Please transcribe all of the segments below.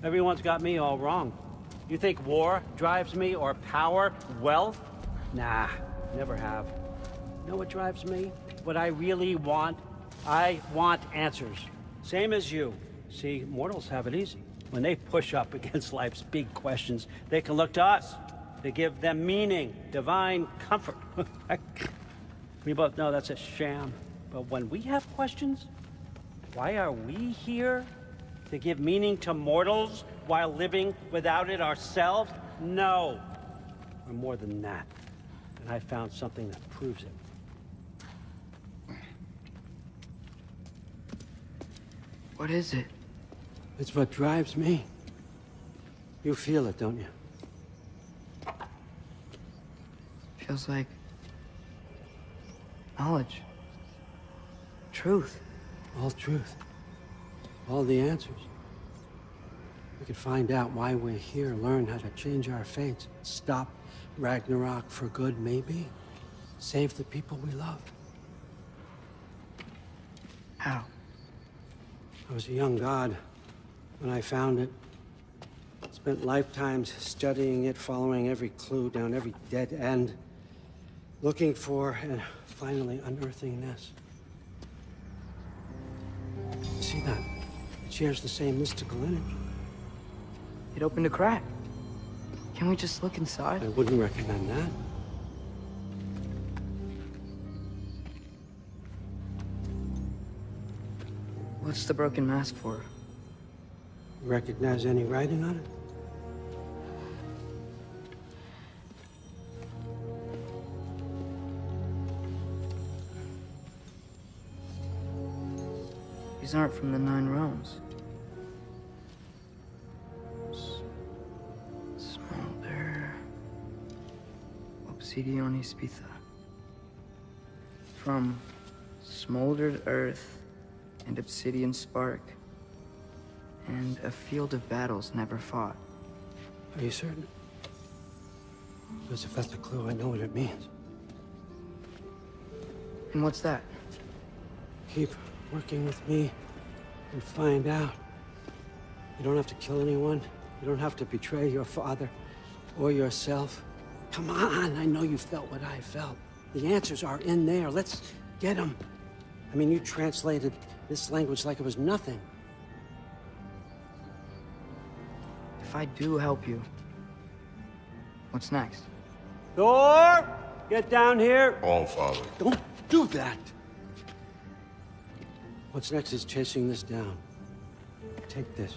Everyone's got me all wrong. You think war drives me, or power, wealth? Nah, never have. You know what drives me? What I really want? I want answers. Same as you. See, mortals have it easy. When they push up against life's big questions, they can look to us. They give them meaning, divine comfort. We both know that's a sham. But when we have questions, why are we here? To give meaning to mortals while living without it ourselves? No. We're more than that. And I found something that proves it. What is it? It's what drives me. You feel it, don't you? Feels like knowledge. Truth. All truth. All the answers. We could find out why we're here, learn how to change our fates, stop Ragnarok for good, maybe. Save the people we love. How? I was a young god when I found it. Spent lifetimes studying it, following every clue down every dead end, looking for and finally unearthing this. See that? It shares the same mystical energy. It opened a crack. Can we just look inside? I wouldn't recommend that. What's the broken mask for? You recognize any writing on it? These aren't from the Nine Realms. Smolder. Obsidione Spitha. From smoldered earth and obsidian spark. And a field of battles never fought. Are you certain? Because if that's a clue, I know what it means. And what's that? Keep working with me and find out. You don't have to kill anyone. You don't have to betray your father or yourself. Come on, I know you felt what I felt. The answers are in there. Let's get them. I mean, you translated this language like it was nothing. If I do help you, what's next? Thor! Get down here! All father. Don't do that! What's next is chasing this down. Take this,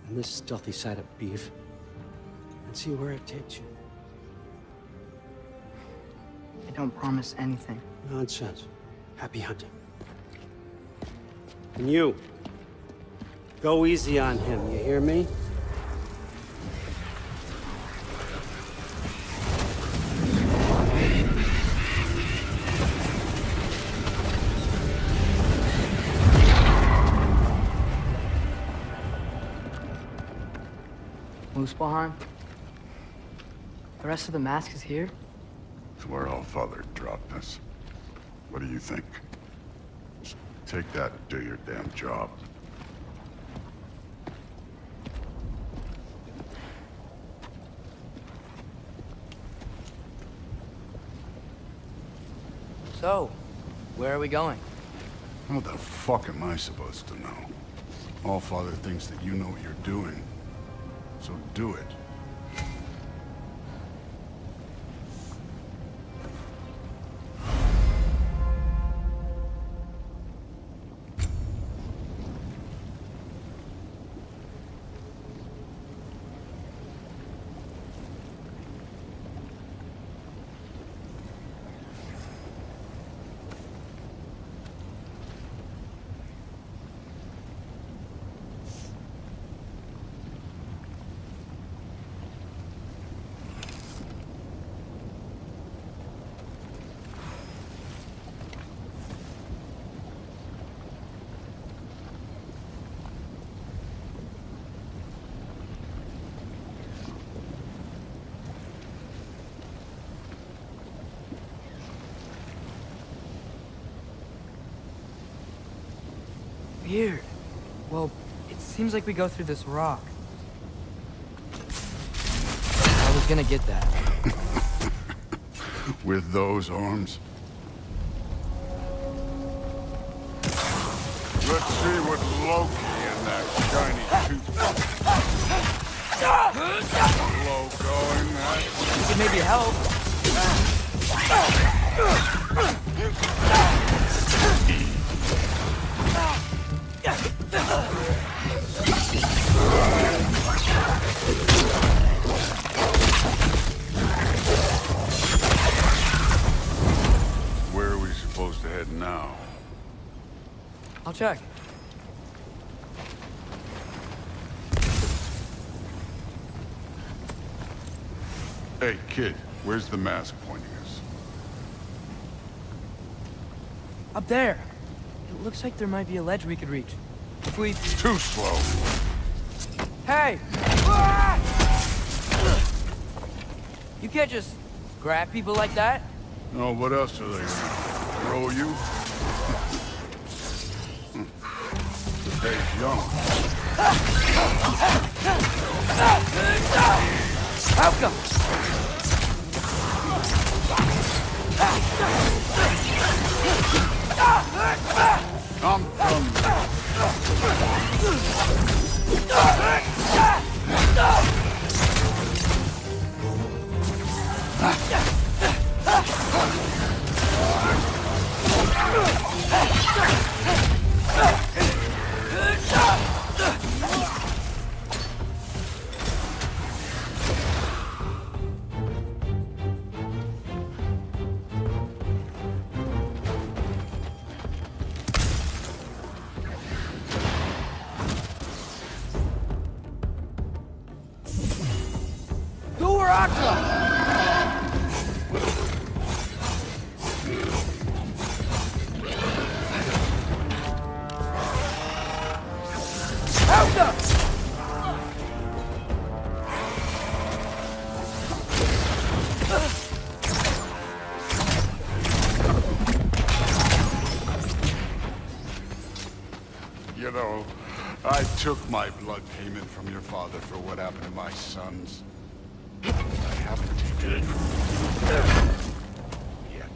and this stealthy side of beef, and see where it takes you. I don't promise anything. Nonsense. Happy hunting. And you, go easy on him, you hear me? Muspelheim? The rest of the mask is here? It's where all father dropped us. What do you think? Just take that and do your damn job. So, where are we going? What the fuck am I supposed to know? All father thinks that you know what you're doing. So do it. Weird. Well, it Seems like we go through this rock. I was gonna get that. With those arms? Let's see what Loki and that shiny tooth. Slow going, that. You could maybe help. Where are we supposed to head now? I'll check. Hey, kid, where's the mask pointing us? Up there. It looks like there might be a ledge we could reach. If we... Too slow. Hey! You can't just grab people like that. Oh, what else are they gonna throw you? The day's young. Outcome! I'm coming. You know, I took my blood payment from your father for what happened to my sons. I haven't taken it from you yet.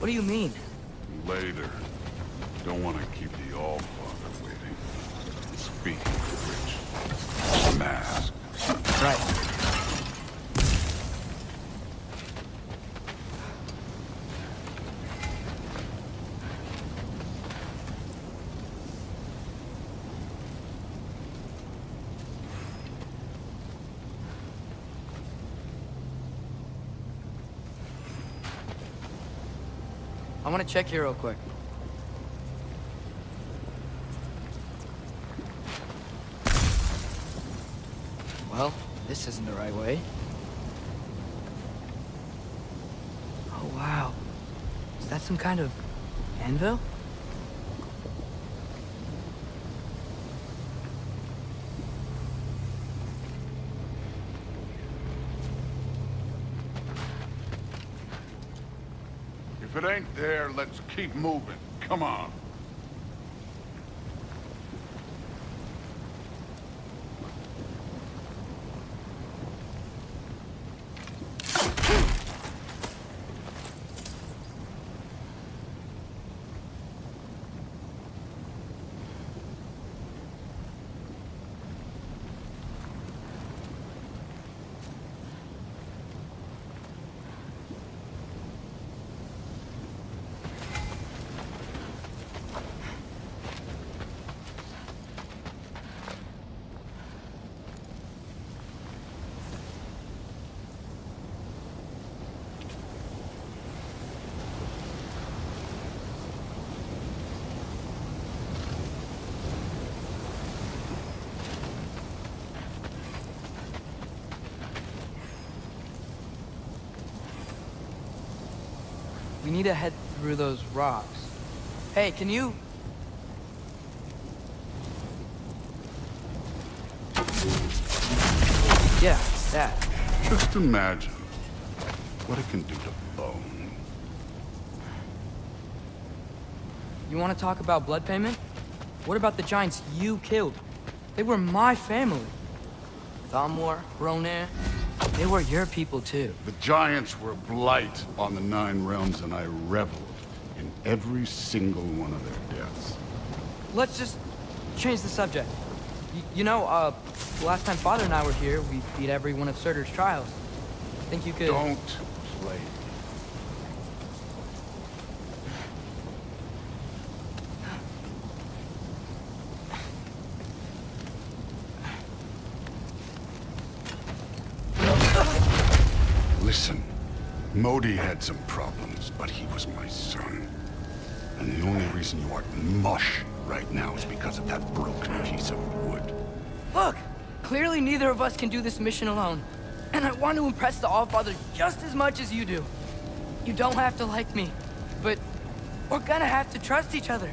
What do you mean? Later. Don't want to keep the All-Father waiting. Speaking of which, mask. Right. I want to check here real quick. Well, this isn't the right way. Oh, wow. Is that some kind of anvil? If it ain't there, let's keep moving. Come on. We need to head through those rocks. Hey, can you... Yeah, that. Just imagine what it can do to bone. You want to talk about blood payment? What about the giants you killed? They were my family. Thamor, Ronan, they were your people too. The giants were blight on the 9 realms, and I reveled in every single one of their deaths. Let's just change the subject. You know, last time Father and I were here, we beat every one of Surtur's trials. Think you could... Don't play. Listen, Modi had some problems, but he was my son. And the only reason you aren't mush right now is because of that broken piece of wood. Look! Clearly neither of us can do this mission alone. And I want to impress the Allfather just as much as you do. You don't have to like me, but we're gonna have to trust each other.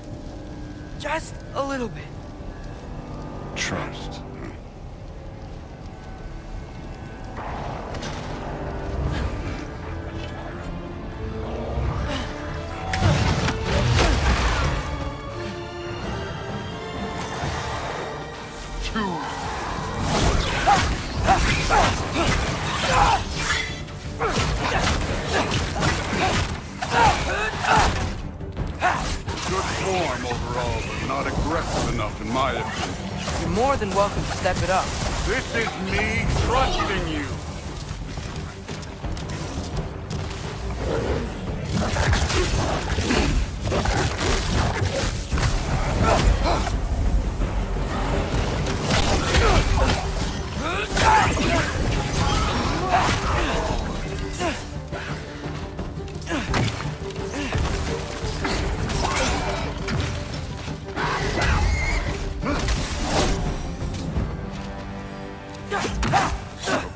Just a little bit. Trust. You're more than welcome to step it up. This is me trusting you.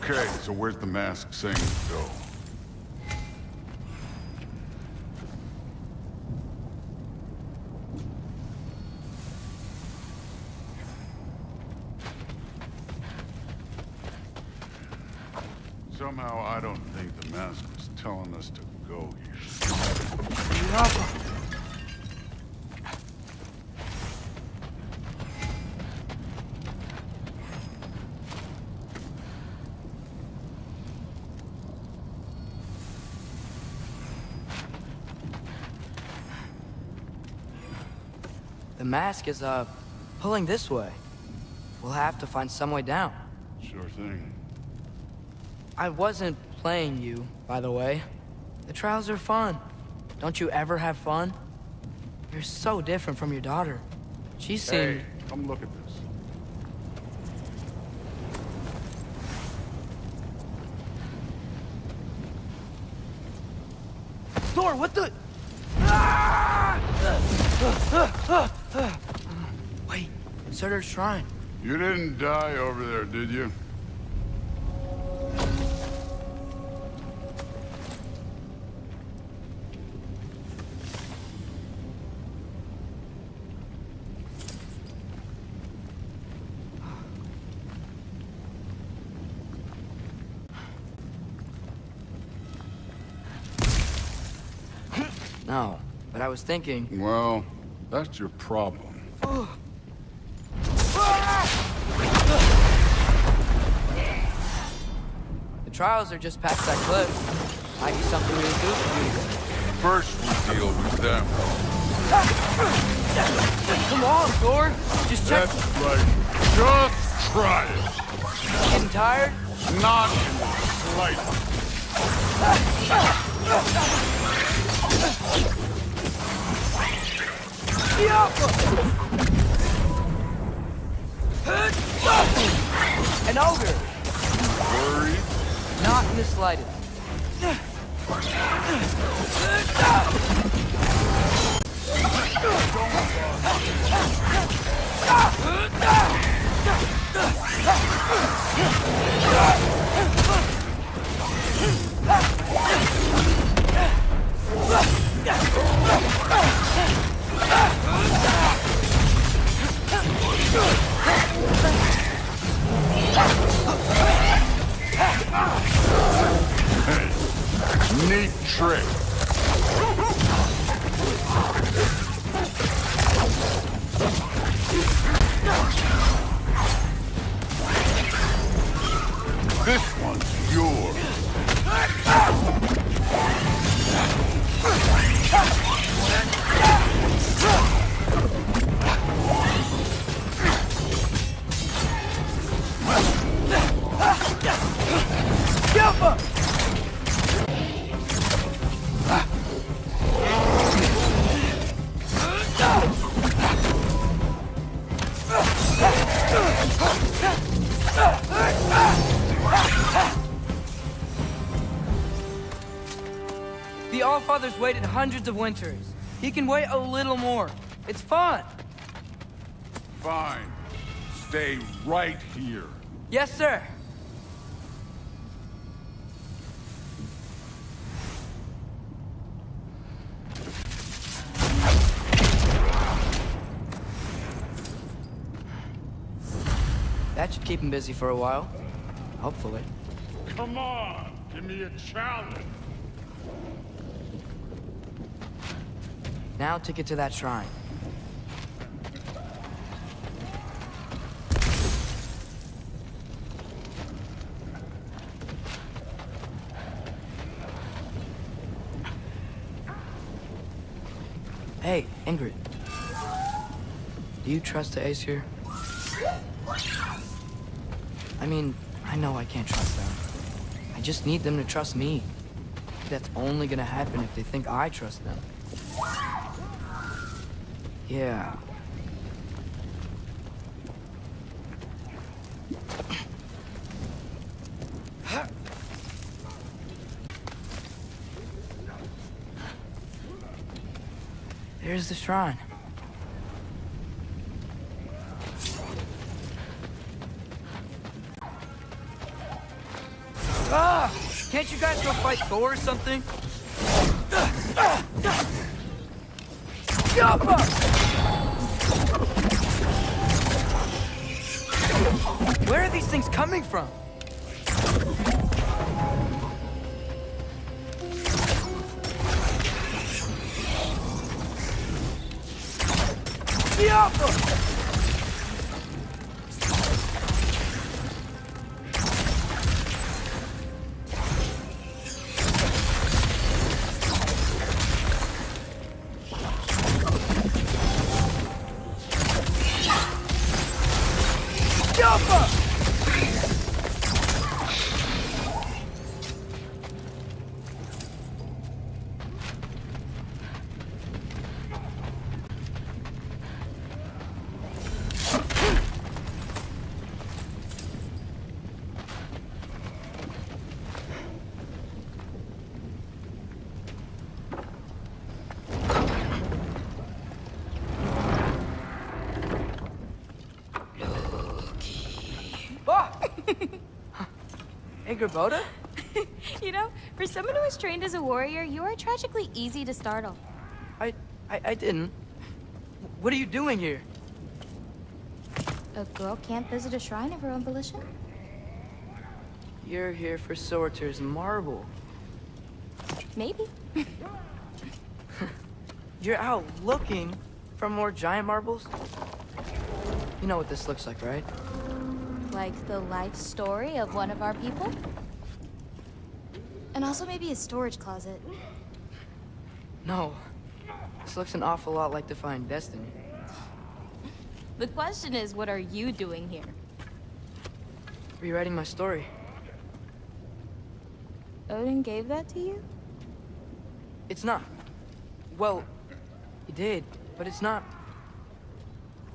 Okay, so where's the mask saying to go? Somehow I don't think the mask was telling us to go here. The mask is, pulling this way. We'll have to find some way down. Sure thing. I wasn't playing you, by the way. The trials are fun. Don't you ever have fun? You're so different from your daughter. She seemed... Hey, come look at this. Thor, what the... Wait, Surtur's shrine. You didn't die over there, did you? No, but I was thinking... Well, that's your problem. The trials are just past that cliff. Might be something really good for you. First we deal with them. Come on, Thor! Just check... That's right. Just try it. Getting tired? Not in the slightest. An ogre! Worried? Not in the slightest. Neat trick. Allfather's waited hundreds of winters. He can wait a little more. It's fun. Fine. Stay right here. Yes, sir. That should keep him busy for a while. Hopefully. Come on, give me a challenge. Now to get to that shrine. Hey, Ingrid. Do you trust the Aesir? I mean, I know I can't trust them. I just need them to trust me. That's only gonna happen if they think I trust them. Yeah. There's the shrine. Ah! Can't you guys go fight Thor or something? Where are these things coming from? Hey, Grabota? You know, for someone who was trained as a warrior, you are tragically easy to startle. I didn't. What are you doing here? A girl can't visit a shrine of her own volition? You're here for Sorter's marble. Maybe. You're out looking for more giant marbles? You know what this looks like, right? Like the life story of one of our people? And also maybe a storage closet. No. This looks an awful lot like Defying Destiny. The question is, what are you doing here? Rewriting my story. Odin gave that to you? It's not. Well, he did, but it's not.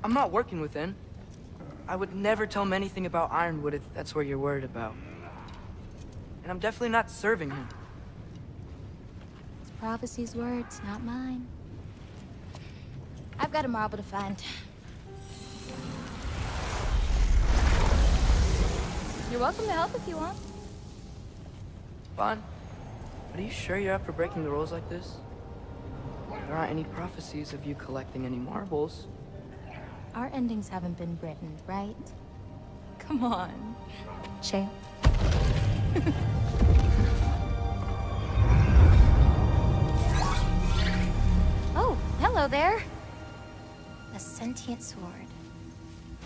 I'm not working with him. I would never tell him anything about Ironwood if that's what you're worried about. And I'm definitely not serving him. It's prophecy's words, not mine. I've got a marble to find. You're welcome to help if you want. Fine. But are you sure you're up for breaking the rules like this? There aren't any prophecies of you collecting any marbles. Our endings haven't been written, right? Come on, champ. Oh, hello there. A sentient sword.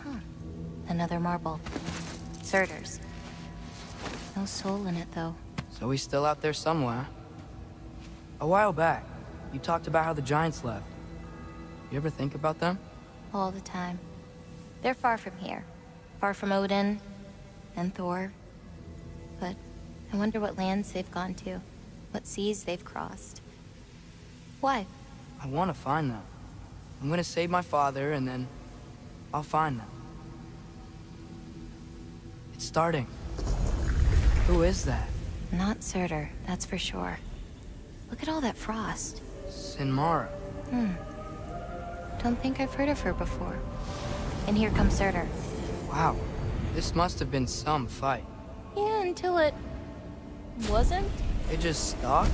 Huh. Another marble. Surtur's. No soul in it, though. So he's still out there somewhere. A while back, you talked about how the giants left. You ever think about them? All the time. They're far from here. Far from Odin and Thor. But I wonder what lands they've gone to. What seas they've crossed. Why? I want to find them. I'm gonna save my father, and then I'll find them. It's starting. Who is that? Not Surtur, that's for sure. Look at all that frost. Sinmara. Don't think I've heard of her before. And here comes Surtur. Wow. This must have been some fight. Yeah, until it... wasn't? It just stopped?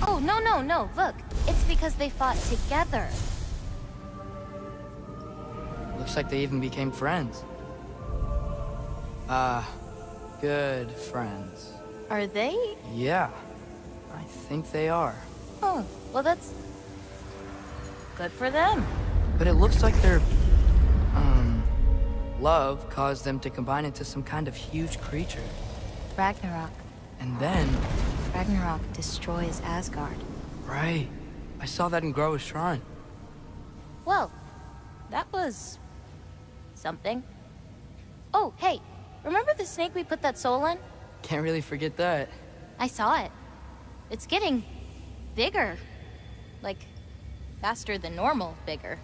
Oh, no. Look, it's because they fought together. Looks like they even became friends. Good friends. Are they? Yeah, I think they are. Oh, well that's... good for them. But it looks like their, love caused them to combine into some kind of huge creature. Ragnarok. And then... Ragnarok destroys Asgard. Right. I saw that in Groa's shrine. Well, that was... something. Oh, hey, remember the snake we put that soul in? Can't really forget that. I saw it. It's getting... bigger. Like, faster than normal bigger.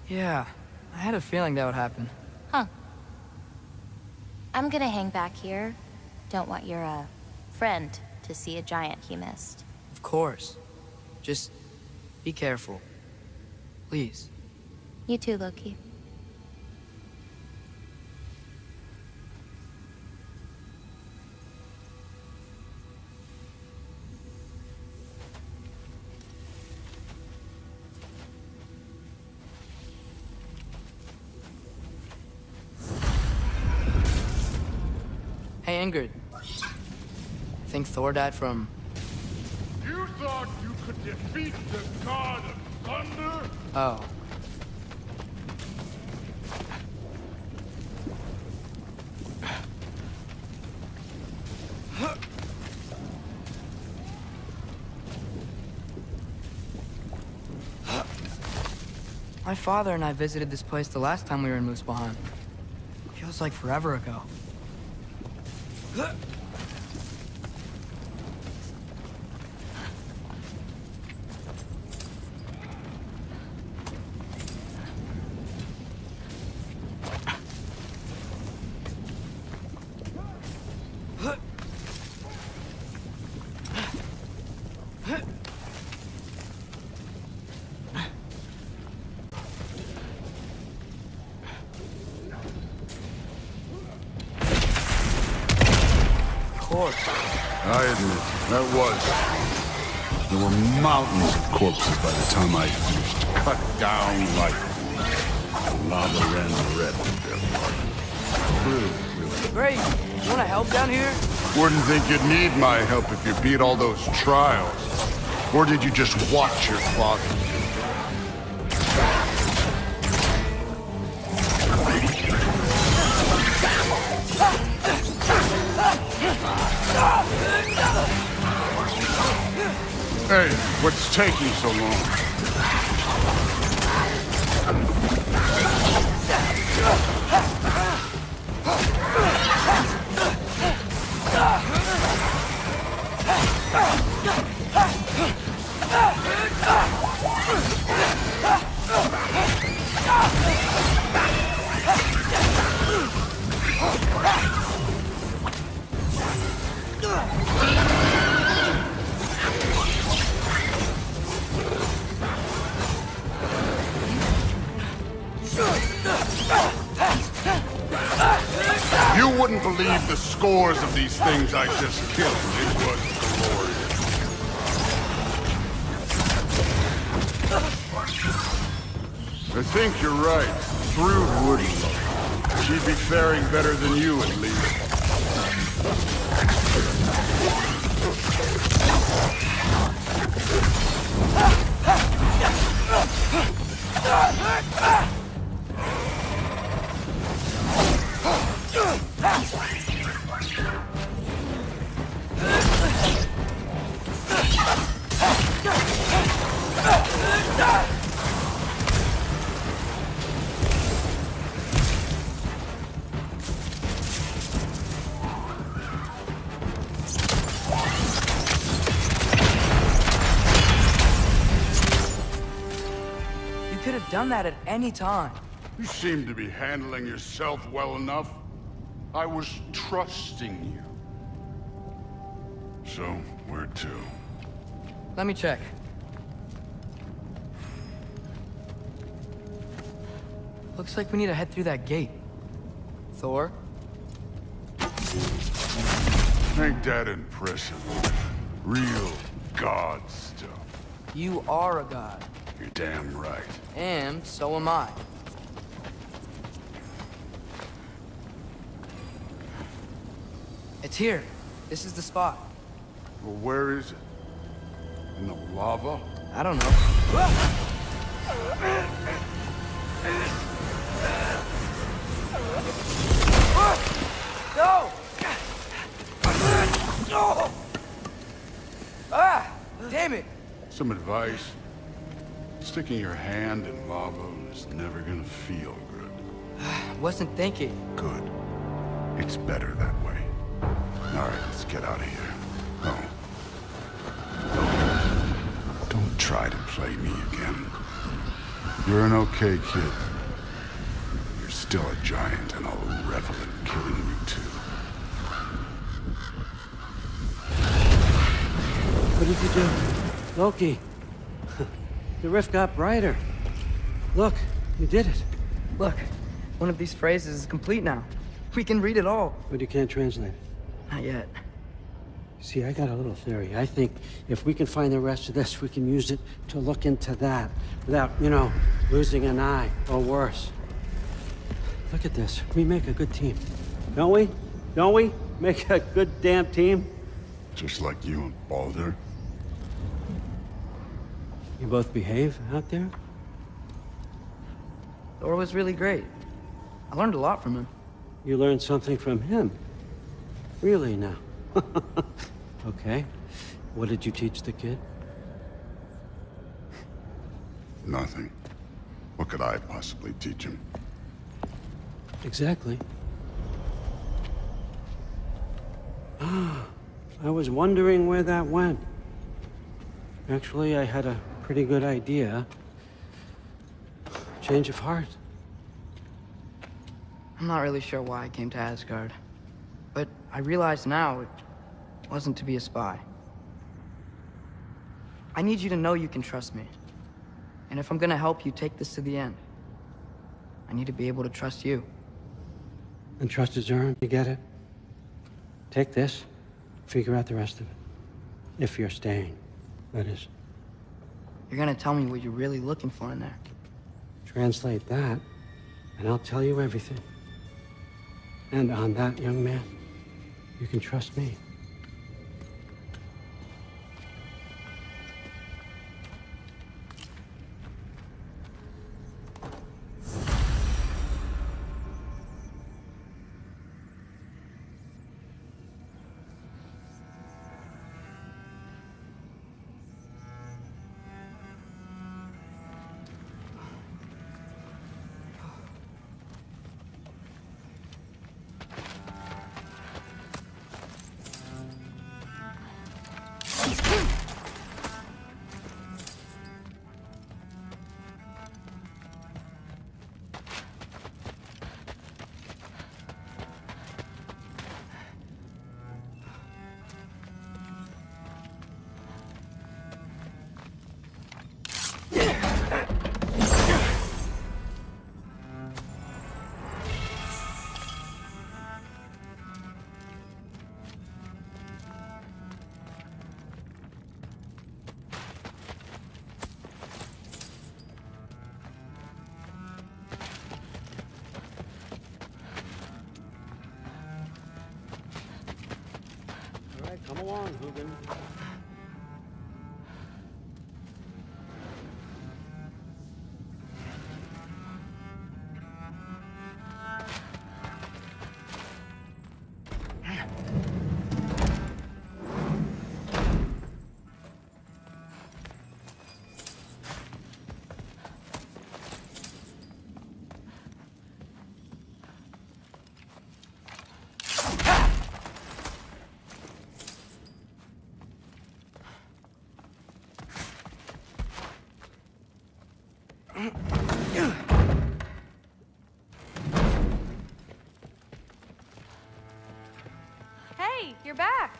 Yeah, I had a feeling that would happen. Huh. I'm gonna hang back here. Don't want your, friend to see a giant he missed. Of course. Just be careful. Please. You too, Loki. Hey, Ingrid. Think Thor died from... You thought you could defeat the god of thunder? Oh. My father and I visited this place the last time we were in Muspelheim. Feels like forever ago. I admit, that was. There were mountains of corpses by the time I finished. Cut down like lava ran red with their blood. Great. You wanna help down here? Wouldn't think you'd need my help if you beat all those trials. Or did you just watch your father? Hey, what's taking so long? You wouldn't believe the scores of these things I just killed. It was glorious. I think you're right. Thrud wouldn't. She'd be faring better than you, at least. You could have done that at any time. You seem to be handling yourself well enough. I was trusting you. So, where to? Let me check. Looks like we need to head through that gate. Thor? Ain't that impressive? Real god stuff. You are a god. You're damn right. And so am I. It's here. This is the spot. Well, where is it? In the lava? I don't know. No! No! Ah! Damn it! Some advice. Sticking your hand in lava is never gonna feel good. Wasn't thinking. Good. It's better that way. All right, let's get out of here. Oh. Don't try to play me again. You're an okay kid. You're still a giant, and I'll revel in killing you too. What did you do? Loki. The rift got brighter. Look, you did it. Look, one of these phrases is complete now. We can read it all. But you can't translate it. Not yet. See, I got a little theory. I think if we can find the rest of this, we can use it to look into that without, you know, losing an eye or worse. Look at this. We make a good team. Don't we? Don't we? Make a good damn team? Just like you and Baldur. You both behave out there? Thor was really great. I learned a lot from him. You learned something from him? Really now? Okay. What did you teach the kid? Nothing. What could I possibly teach him? Exactly. I was wondering where that went. Actually, I had a pretty good idea. Change of heart. I'm not really sure why I came to Asgard. But I realize now it wasn't to be a spy. I need you to know you can trust me. And if I'm gonna help you take this to the end, I need to be able to trust you. And trust is earned. You get it? Take this. Figure out the rest of it. If you're staying, that is. You're gonna tell me what you're really looking for in there. Translate that, and I'll tell you everything. And on that, young man, you can trust me. All right, come along, Hugin. Hey, you're back.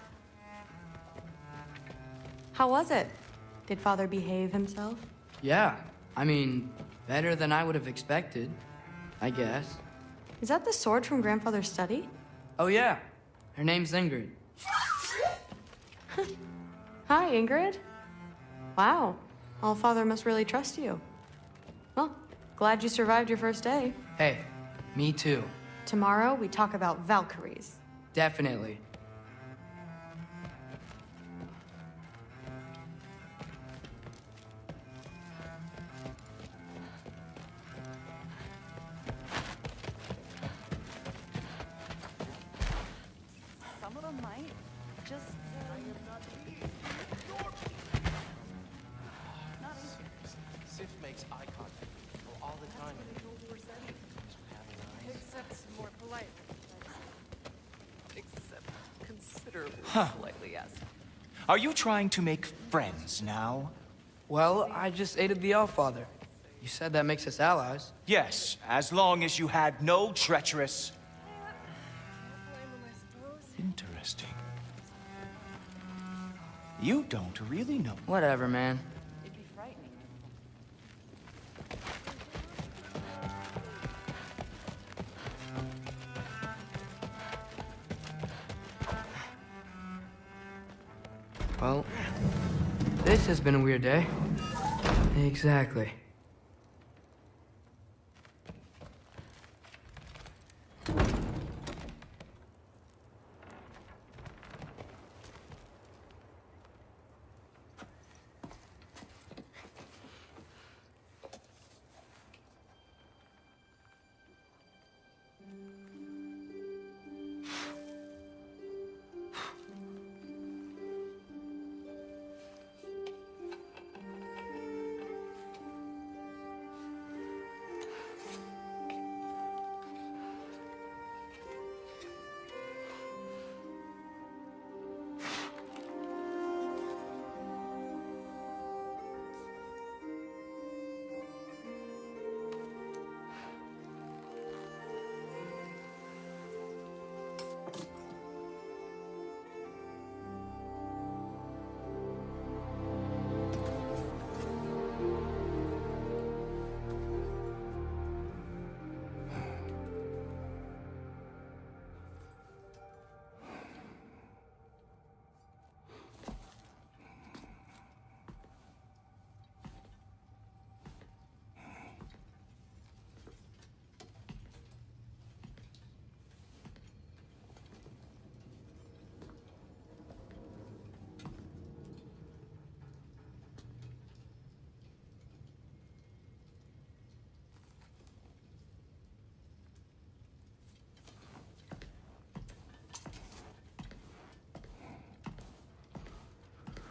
How was it? Did Father behave himself? Yeah, I mean, better than I would have expected, I guess. Is that the sword from Grandfather's study? Oh yeah, her name's Ingrid. Hi, Ingrid. Wow, Allfather must really trust you. Well, glad you survived your first day. Hey, me too. Tomorrow, we talk about Valkyries. Definitely. Some of them might just. Sif makes eye contact all the time. Except more polite. Except considerably politely, yes. Are you trying to make friends now? Well, I just aided the Allfather. You said that makes us allies. Yes, as long as you had no treacherous... Blame him, I suppose. Interesting. You don't really know. Whatever, man. It'd be frightening. Well, this has been a weird day. Exactly.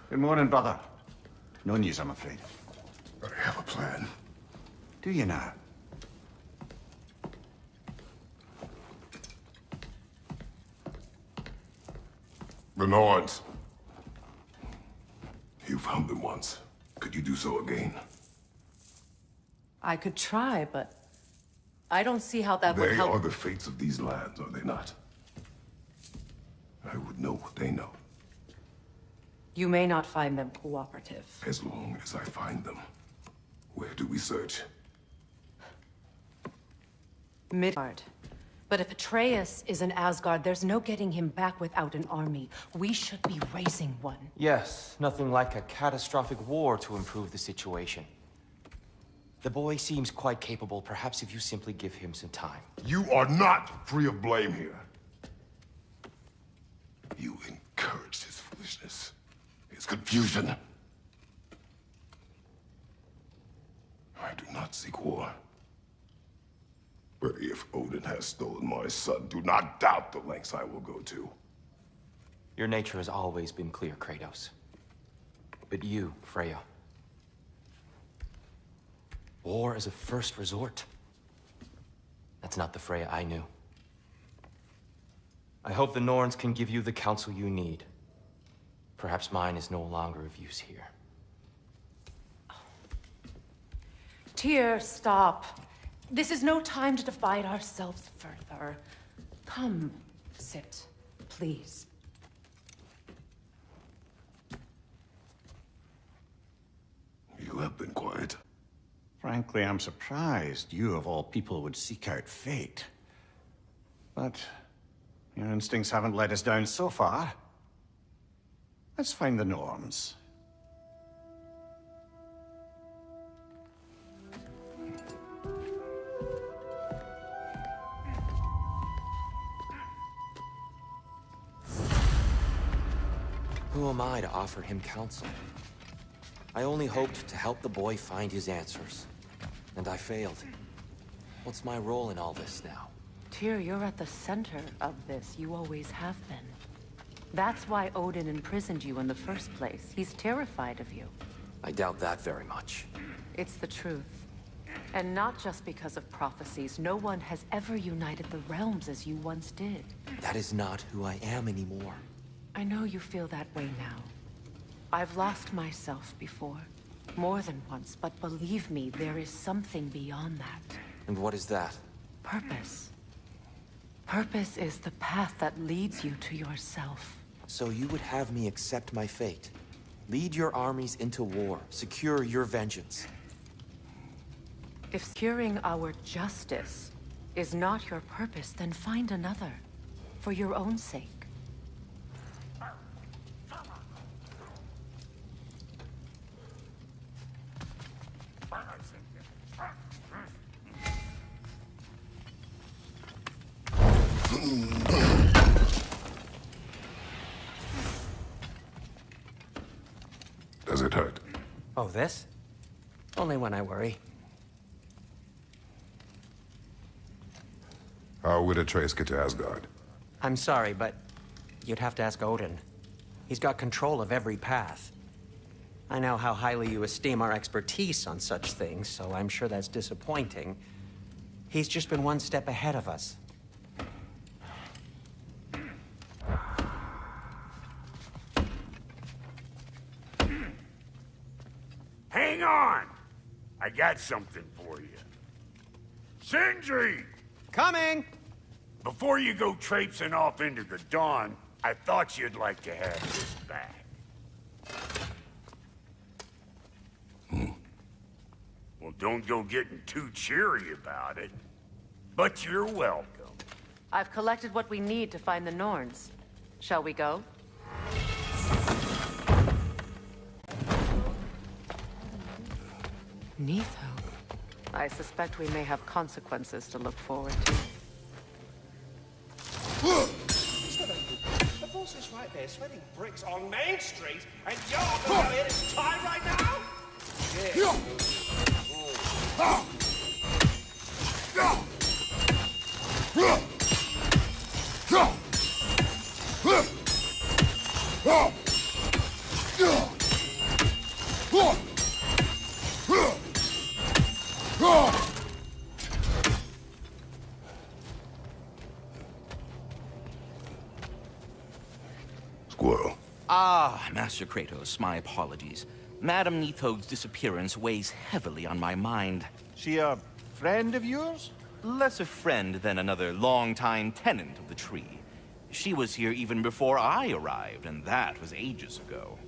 Good morning, brother. No news, I'm afraid. I have a plan. Do you now? The Norns. You found them once. Could you do so again? I could try, but I don't see how that would They help. are the fates of these lands, are they not? I would know what they know, You may not find them cooperative. as long as I find them. Where do we search? Midgard. But if Atreus is in Asgard, there's no getting him back without an army. We should be raising one. Yes, nothing like a catastrophic war to improve the situation. The boy seems quite capable. Perhaps if you simply give him some time. You are not free of blame here. You encouraged his foolishness, his confusion. I do not seek war. But if Odin has stolen my son, do not doubt the lengths I will go to. Your nature has always been clear, Kratos. But you, Freya. War is a first resort. That's not the Freya I knew. I hope the Norns can give you the counsel you need. Perhaps mine is no longer of use here. Tyr, stop. This is no time to divide ourselves further. Come, sit, please. You have been quiet. Frankly, I'm surprised you, of all people, would seek out fate. But your instincts haven't let us down so far. Let's find the norms. Who am I to offer him counsel? I only hoped to help the boy find his answers. And I failed. What's my role in all this now? Tyr, you're at the center of this. You always have been. That's why Odin imprisoned you in the first place. He's terrified of you. I doubt that very much. It's the truth. And not just because of prophecies. No one has ever united the realms as you once did. That is not who I am anymore. I know you feel that way now. I've lost myself before. More than once, but believe me, there is something beyond that. And what is that? Purpose. Purpose is the path that leads you to yourself. So you would have me accept my fate? Lead your armies into war, secure your vengeance. If securing our justice is not your purpose, then find another. For your own sake. Does it hurt? Oh, this? Only when I worry. How would Atreus get to Asgard? I'm sorry, but you'd have to ask Odin. He's got control of every path. I know how highly you esteem our expertise on such things, so I'm sure that's disappointing. He's just been one step ahead of us. Hang on! I got something for you. Sindri! Coming! Before you go traipsing off into the dawn, I thought you'd like to have this back. Well, don't go getting too cheery about it. But you're welcome. I've collected what we need to find the Norns. Shall we go? Neitho. I suspect we may have consequences to look forward to. The boss is right there, sweating bricks on Main Street, and you're going to his time right now? Yeah. Squirrel. Ah, Master Kratos, my apologies. Madame Neatho's disappearance weighs heavily on my mind. She a friend of yours? Less a friend than another longtime tenant of the tree. She was here even before I arrived, and that was ages ago.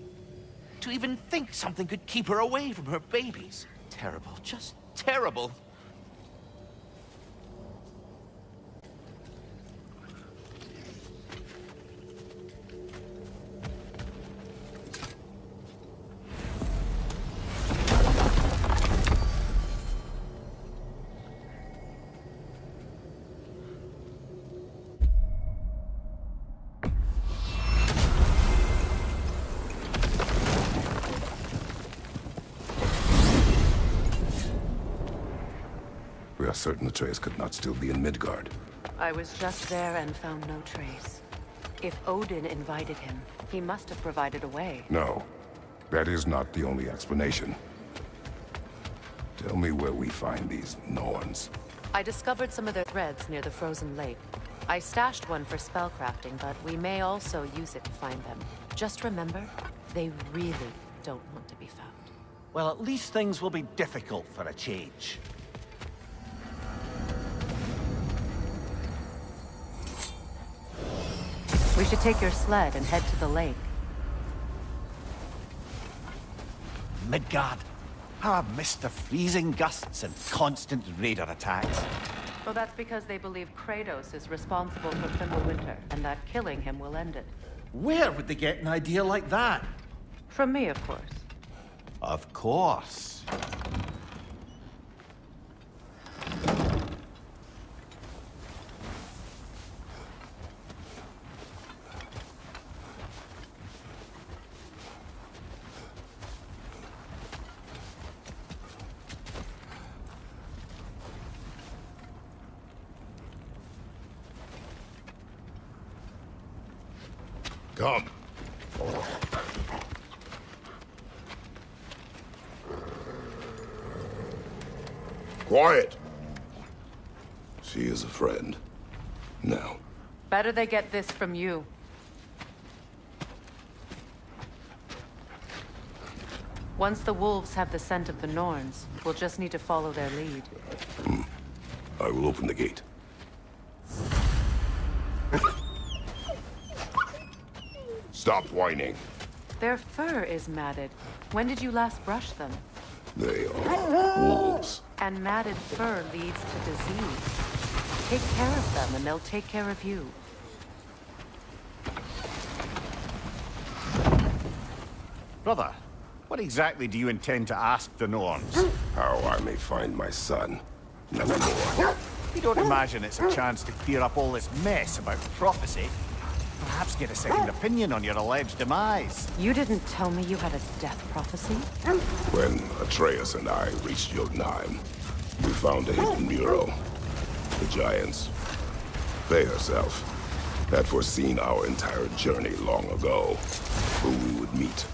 To even think something could keep her away from her babies. Terrible, just terrible. We are certain Atreus could not still be in Midgard. I was just there and found no trace. If Odin invited him, he must have provided a way. No, that is not the only explanation. Tell me where we find these Norns. I discovered some of their threads near the frozen lake. I stashed one for spellcrafting, but we may also use it to find them. Just remember, they really don't want to be found. Well, at least things will be difficult for a change. We should take your sled and head to the lake. Midgard. How I've missed the freezing gusts and constant raider attacks. Well, that's because they believe Kratos is responsible for Fimbulwinter, and that killing him will end it. Where would they get an idea like that? From me, of course. Of course. Come. Quiet. She is a friend. Now. Better they get this from you. Once the wolves have the scent of the Norns, we'll just need to follow their lead. I will open the gate. Stop whining. Their fur is matted. When did you last brush them? They are wolves. And matted fur leads to disease. Take care of them, and they'll take care of you. Brother, what exactly do you intend to ask the Norns? How I may find my son. Nothing more. You don't imagine it's a chance to clear up all this mess about prophecy? Perhaps get a second opinion on your alleged demise. You didn't tell me you had a death prophecy? When Atreus and I reached Jotunheim, we found a hidden mural. The giants, they herself, had foreseen our entire journey long ago. Who we would meet,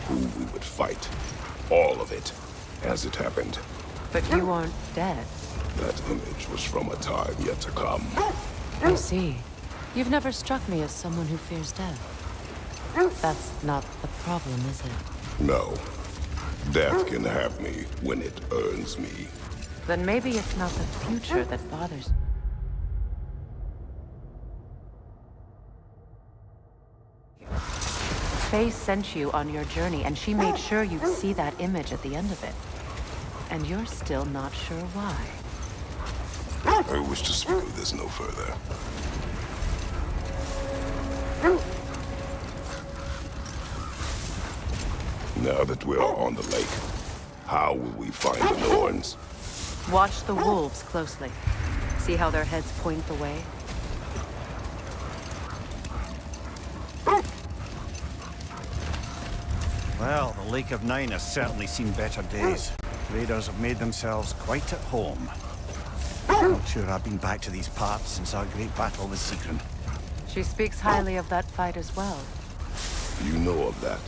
who we would fight. All of it, as it happened. But you aren't dead. That image was from a time yet to come. I see. You've never struck me as someone who fears death. That's not the problem, is it? No. Death can have me when it earns me. Then maybe it's not the future that bothers you. Faye sent you on your journey, and she made sure you'd see that image at the end of it. And you're still not sure why. I wish to speak of this no further. Now that we're on the lake, how will we find the Norns? Watch the wolves closely. See how their heads point the way? Well, the Lake of Nine has certainly seen better days. Raiders have made themselves quite at home. Not sure I've been back to these parts since our great battle with Sigrun. She speaks highly of that fight as well. You know of that?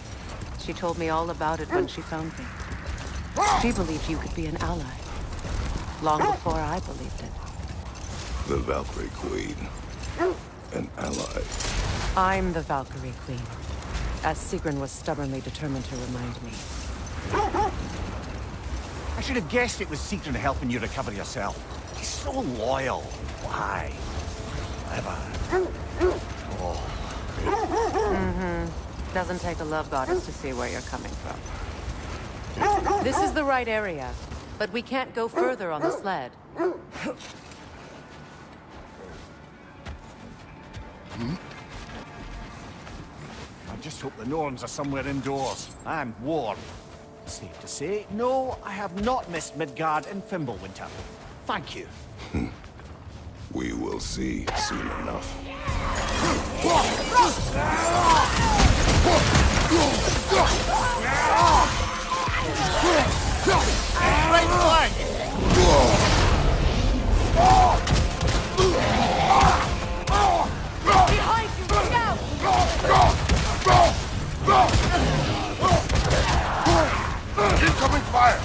She told me all about it when she found me. She believed you could be an ally. Long before I believed it. The Valkyrie Queen. An ally. I'm the Valkyrie Queen. As Sigrun was stubbornly determined to remind me. I should have guessed it was Sigrun helping you recover yourself. He's so loyal. Why? Clever. Oh. Doesn't take a love goddess to see where you're coming from. This is the right area, but we can't go further on the sled. I just hope the Norns are somewhere indoors. I'm warm. Safe to say, no, I have not missed Midgard and Fimbulwinter. Thank you. We will see soon enough. Right flank! Behind you, look out! Incoming fire!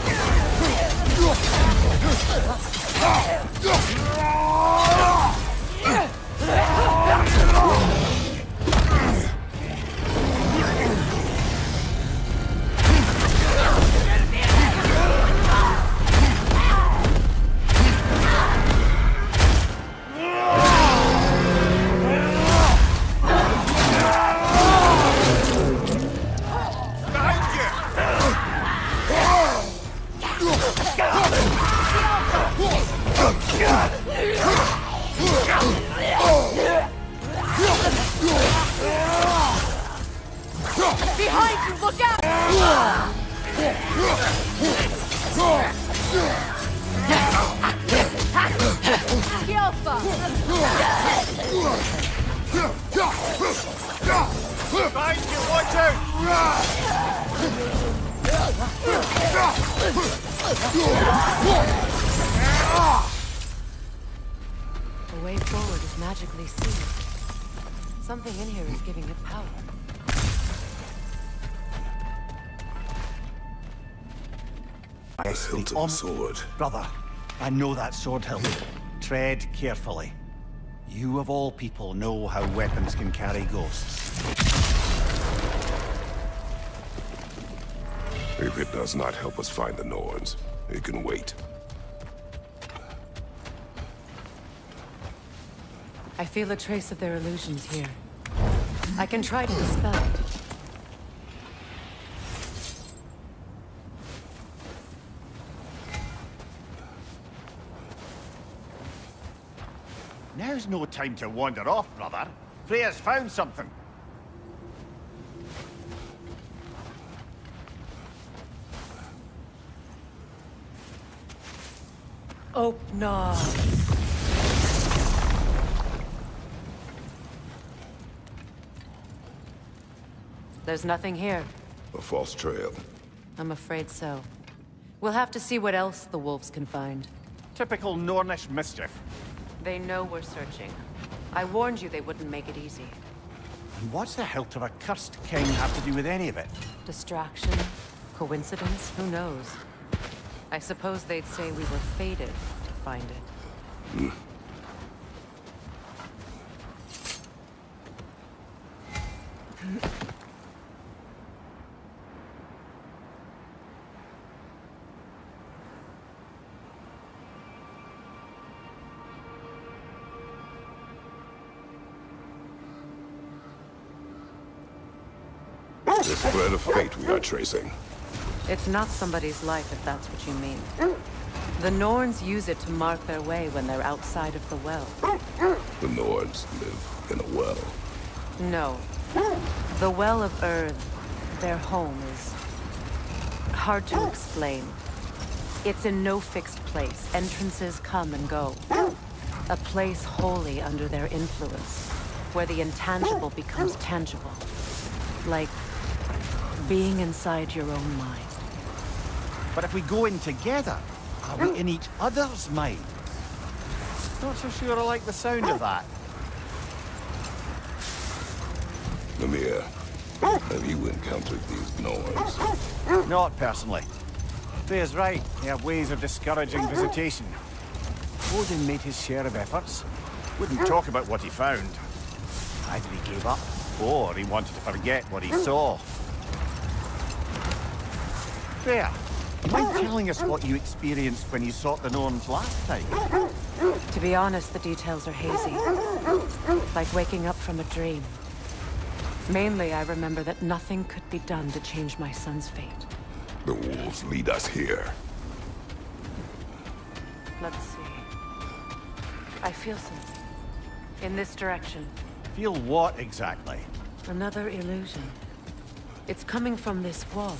Behind you, look out! Behind you, watch out! The way forward is magically sealed. Something in here is giving it power. The hilt of a sword. Brother, I know that sword hilt. Tread carefully. You of all people know how weapons can carry ghosts. If it does not help us find the Norns, it can wait. I feel a trace of their illusions here. I can try to dispel it. Now's no time to wander off, brother. Freya's found something. Open up. There's nothing here. A false trail. I'm afraid so. We'll have to see what else the wolves can find. Typical Nornish mischief. They know we're searching. I warned you they wouldn't make it easy. And what's the hilt of a cursed king have to do with any of it? Distraction? Coincidence? Who knows? I suppose they'd say we were fated to find it. The thread of fate we are tracing. It's not somebody's life, if that's what you mean. The Norns use it to mark their way when they're outside of the well. The Norns live in a well. No. The Well of Earth, their home, is hard to explain. It's in no fixed place. Entrances come and go. A place wholly under their influence, where the intangible becomes tangible. Like being inside your own mind. But if we go in together, are we in each other's mind? Not so sure I like the sound of that. Mimir, have you encountered these Norns? Not personally. Freya's right. They have ways of discouraging visitation. Odin made his share of efforts. Wouldn't talk about what he found. Either he gave up, or he wanted to forget what he saw. Freya, mind telling us what you experienced when you sought the Norns last time? To be honest, the details are hazy. Like waking up from a dream. Mainly, I remember that nothing could be done to change my son's fate. The wolves lead us here. Let's see. I feel something. In this direction. Feel what exactly? Another illusion. It's coming from this wall.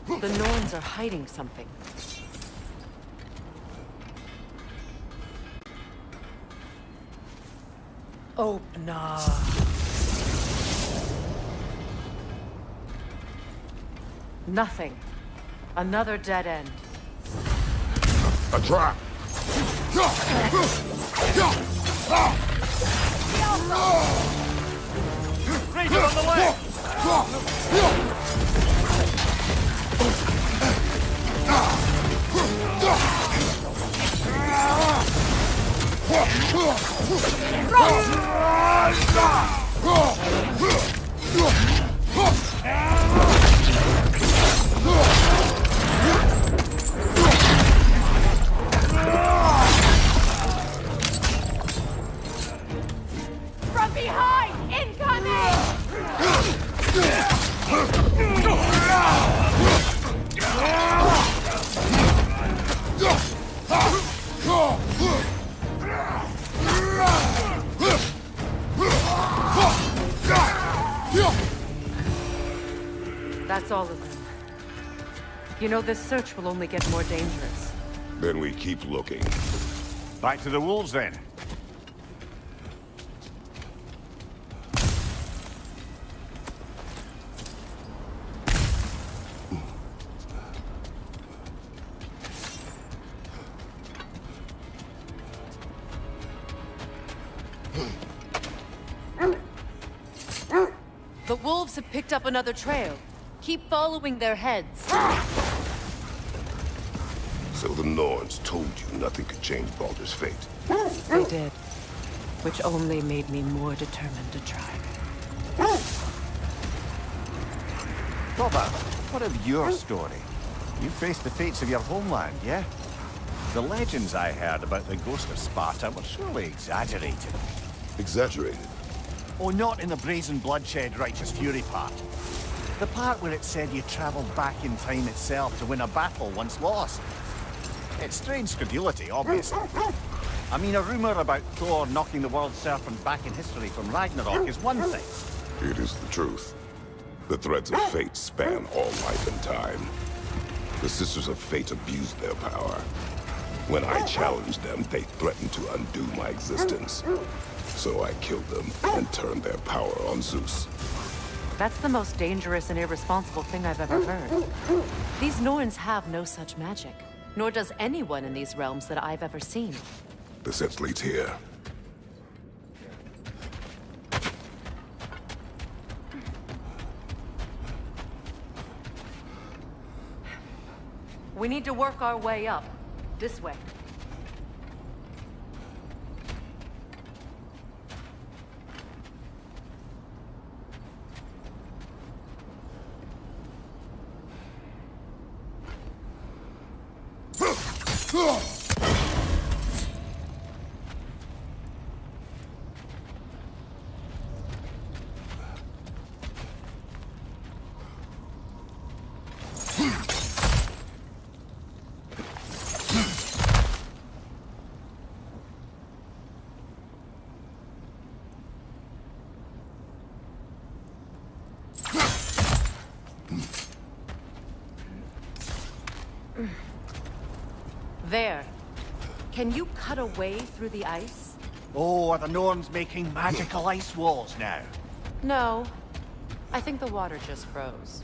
The Norns are hiding something. Open up. Nothing. Another dead end. A trap! Ranger on the left! From behind! Incoming! It's all of them. You know, this search will only get more dangerous. Then we keep looking. Back to the wolves, then. The wolves have picked up another trail. Keep following their heads. So the Norns told you nothing could change Baldur's fate. They did. Which only made me more determined to try. Robert, what of your story? You faced the fates of your homeland, yeah? The legends I heard about the ghost of Sparta were surely exaggerated. Exaggerated? Oh, not in the brazen bloodshed righteous fury part. The part where it said you traveled back in time itself to win a battle once lost. It's strange credulity, obviously. I mean, a rumor about Thor knocking the world serpent back in history from Ragnarok is one thing. It is the truth. The threads of fate span all life and time. The Sisters of Fate abused their power. When I challenged them, they threatened to undo my existence. So I killed them and turned their power on Zeus. That's the most dangerous and irresponsible thing I've ever heard. These Norns have no such magic. Nor does anyone in these realms that I've ever seen. The sense leads here. We need to work our way up. This way. There. Can you cut a way through the ice? Oh, are the Norns making magical ice walls now? No. I think the water just froze.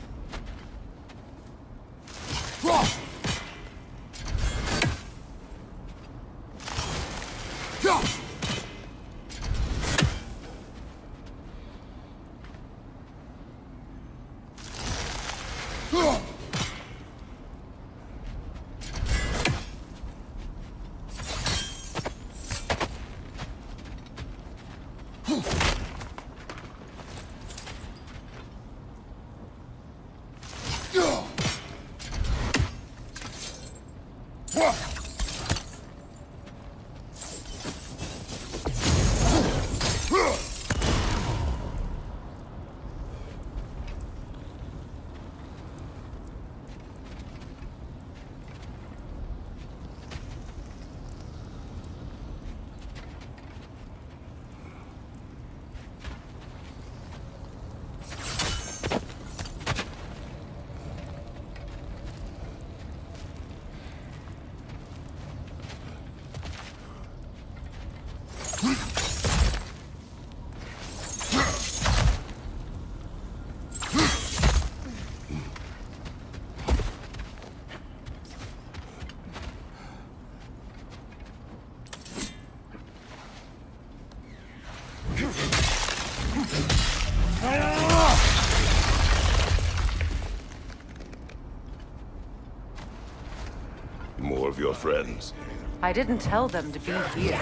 More of your friends. I didn't tell them to be here.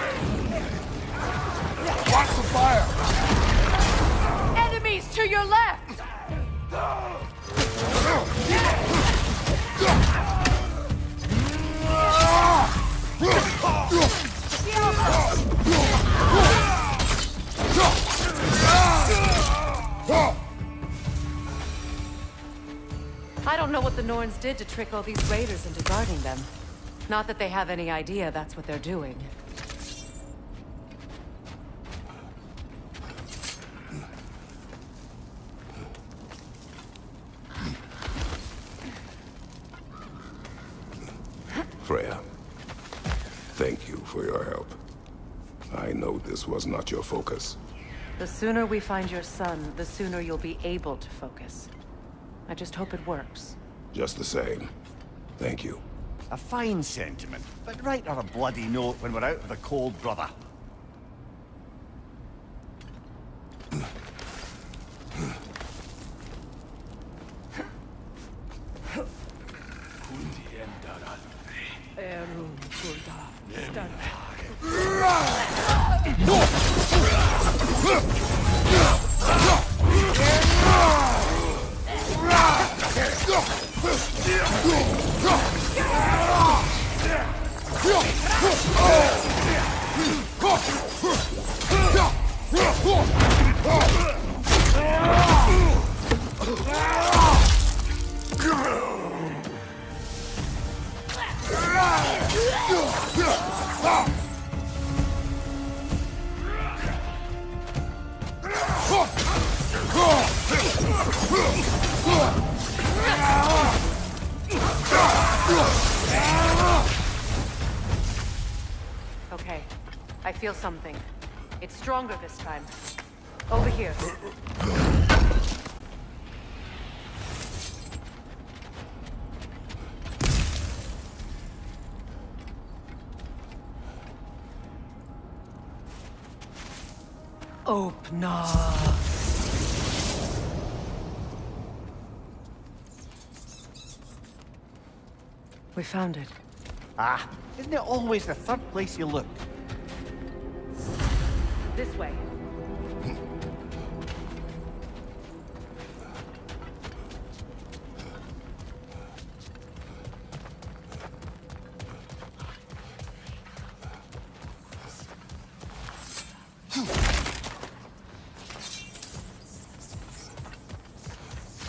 Watch the fire! Enemies to your left! I don't know what the Norns did to trick all these raiders into guarding them. Not that they have any idea that's what they're doing. for your help. I know this was not your focus. The sooner we find your son, the sooner you'll be able to focus. I just hope it works. Just the same. Thank you. A fine sentiment, but write her a bloody note when we're out of the cold, brother. Okay, I feel something. It's stronger this time. Over here. Open up. We found it. Ah, isn't it always the third place you look? This way.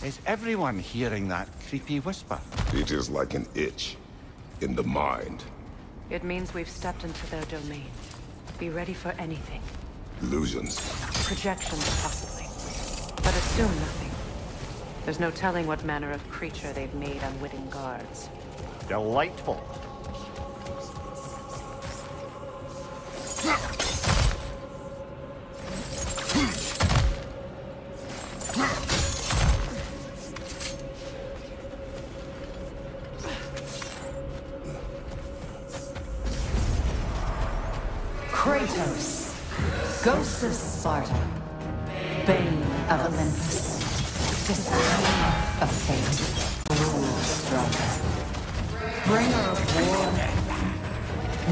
Is everyone hearing that creepy whisper? It is like an itch in the mind. It means we've stepped into their domain. Be ready for anything. Illusions. Projections, possibly. But assume nothing. There's no telling what manner of creature they've made unwitting guards. Delightful. Kratos, Ghost of Sparta, Bane of Olympus, Disciple of Fate, Rule Stronger, Bringer of War,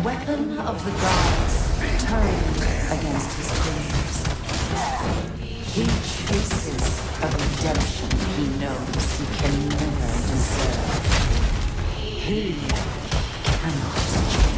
Weapon of the Gods, turned against his creators. He chases a redemption he knows he can never deserve. He cannot change.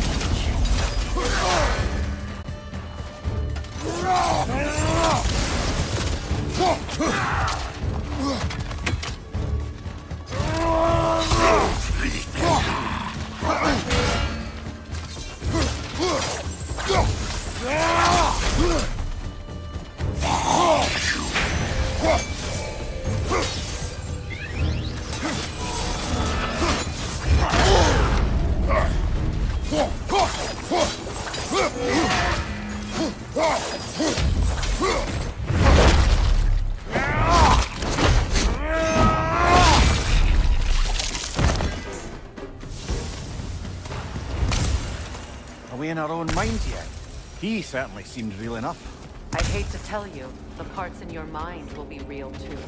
Are we in our own minds yet? He certainly seemed real enough. I hate to tell you, the parts in your mind will be real too.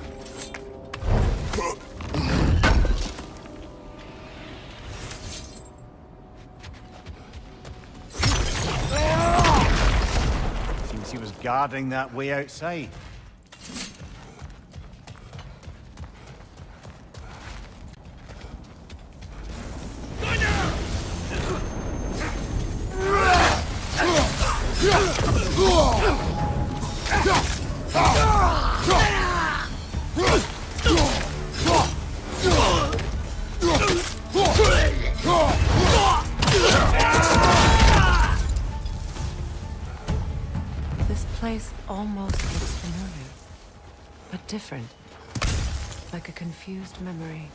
Seems he was guarding that way outside. This place almost looks familiar, but different. Like a confused memory.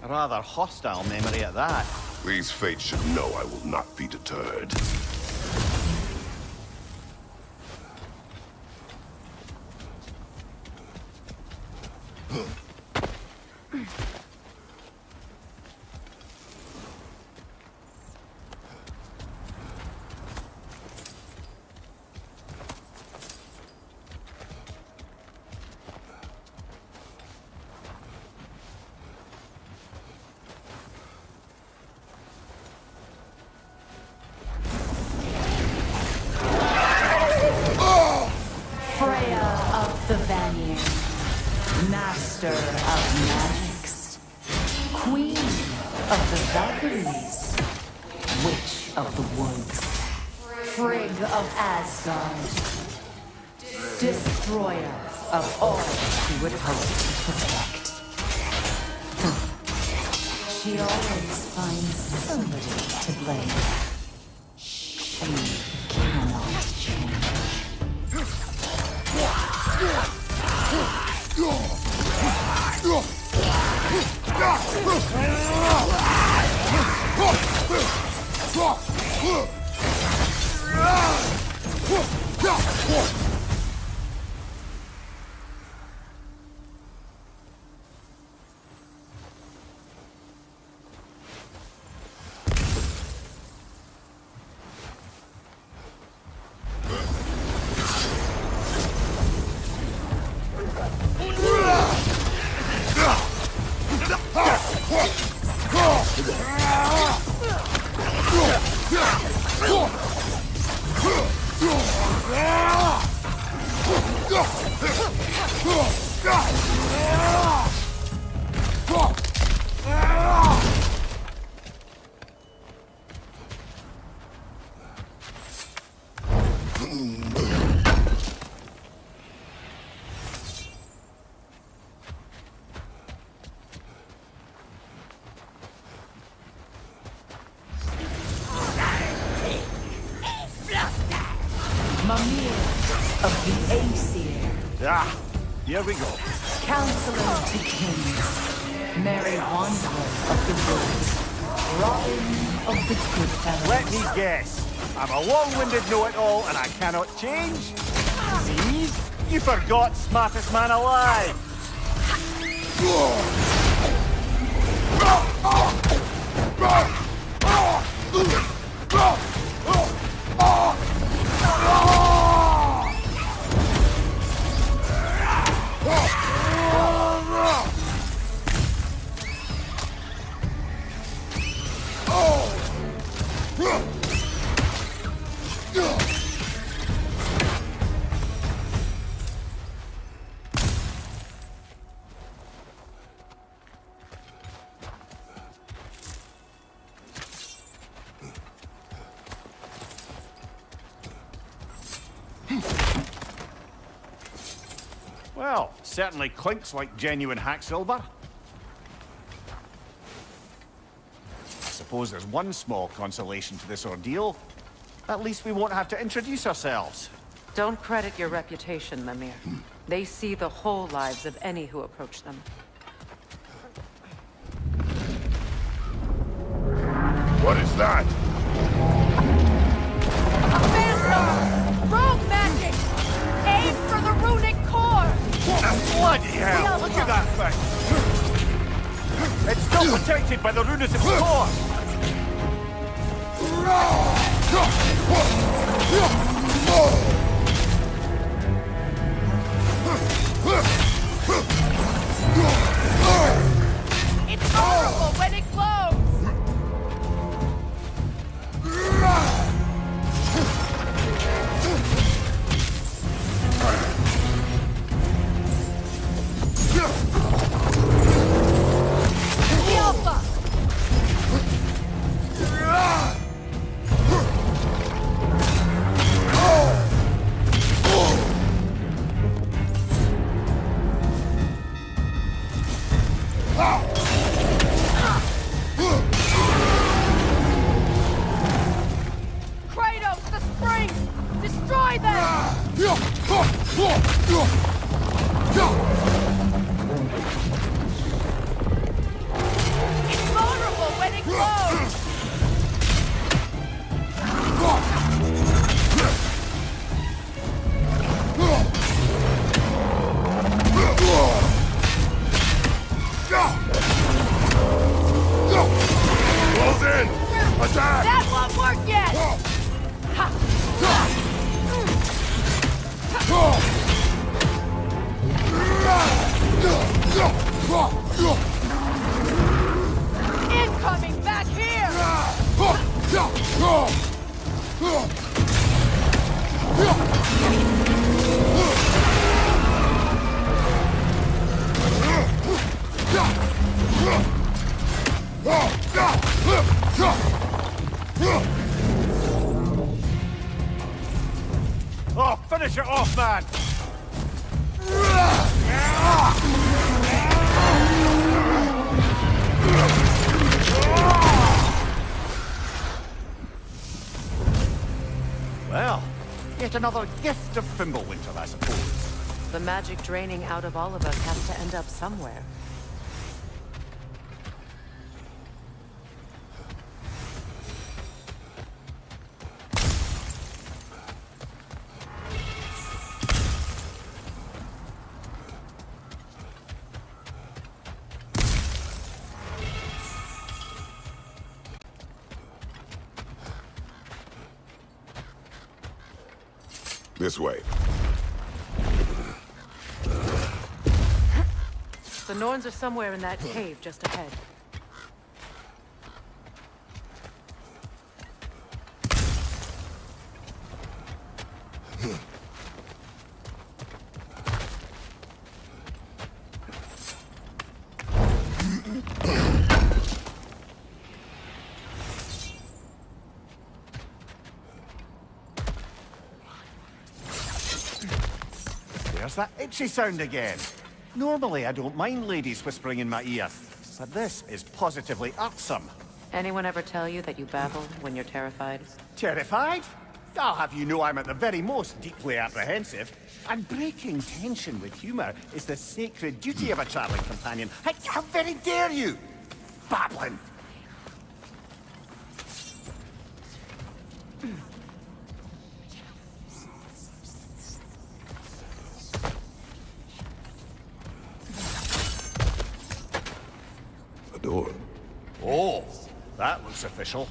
A rather hostile memory at that. These fates should know I will not be deterred. Mimir, master of magics, queen of the Valkyries, witch of the woods, Frigg of Asgard, destroyer of all she would hope to protect. She always finds somebody to blame. She cannot change. Mimir of the Aesir. Ah, here we go. Counselor to kings, Merry Wanderer of the woods, Robin of the Goodfellows. Let me guess. I'm a long-winded know-it-all and I cannot change? See? You forgot smartest man alive. Well, certainly clinks like genuine hack silver. I suppose there's one small consolation to this ordeal. At least we won't have to introduce ourselves. Don't credit your reputation, Mimir. They see the whole lives of any who approach them. What is that? Rogue magic! Aim for the runic core! Bloody hell! Look at that thing! It's still protected by the runic core! It's vulnerable when it glows! Alpha! Kratos, the springs! Destroy them! It's vulnerable when it glows! Close in! Attack! That won't work yet! Incoming back here! Oh, finish it off, man! Well, yet another gift of Fimbulwinter, I suppose. The magic draining out of all of us has to end up somewhere. This way. The Norns are somewhere in that cave just ahead. There's that itchy sound again. Normally, I don't mind ladies whispering in my ear, but this is positively irksome. Anyone ever tell you that you babble when you're terrified? Terrified? I'll have you know I'm at the very most deeply apprehensive. And breaking tension with humor is the sacred duty of a traveling companion. How very dare you! Babbling! A door. Oh, that looks official.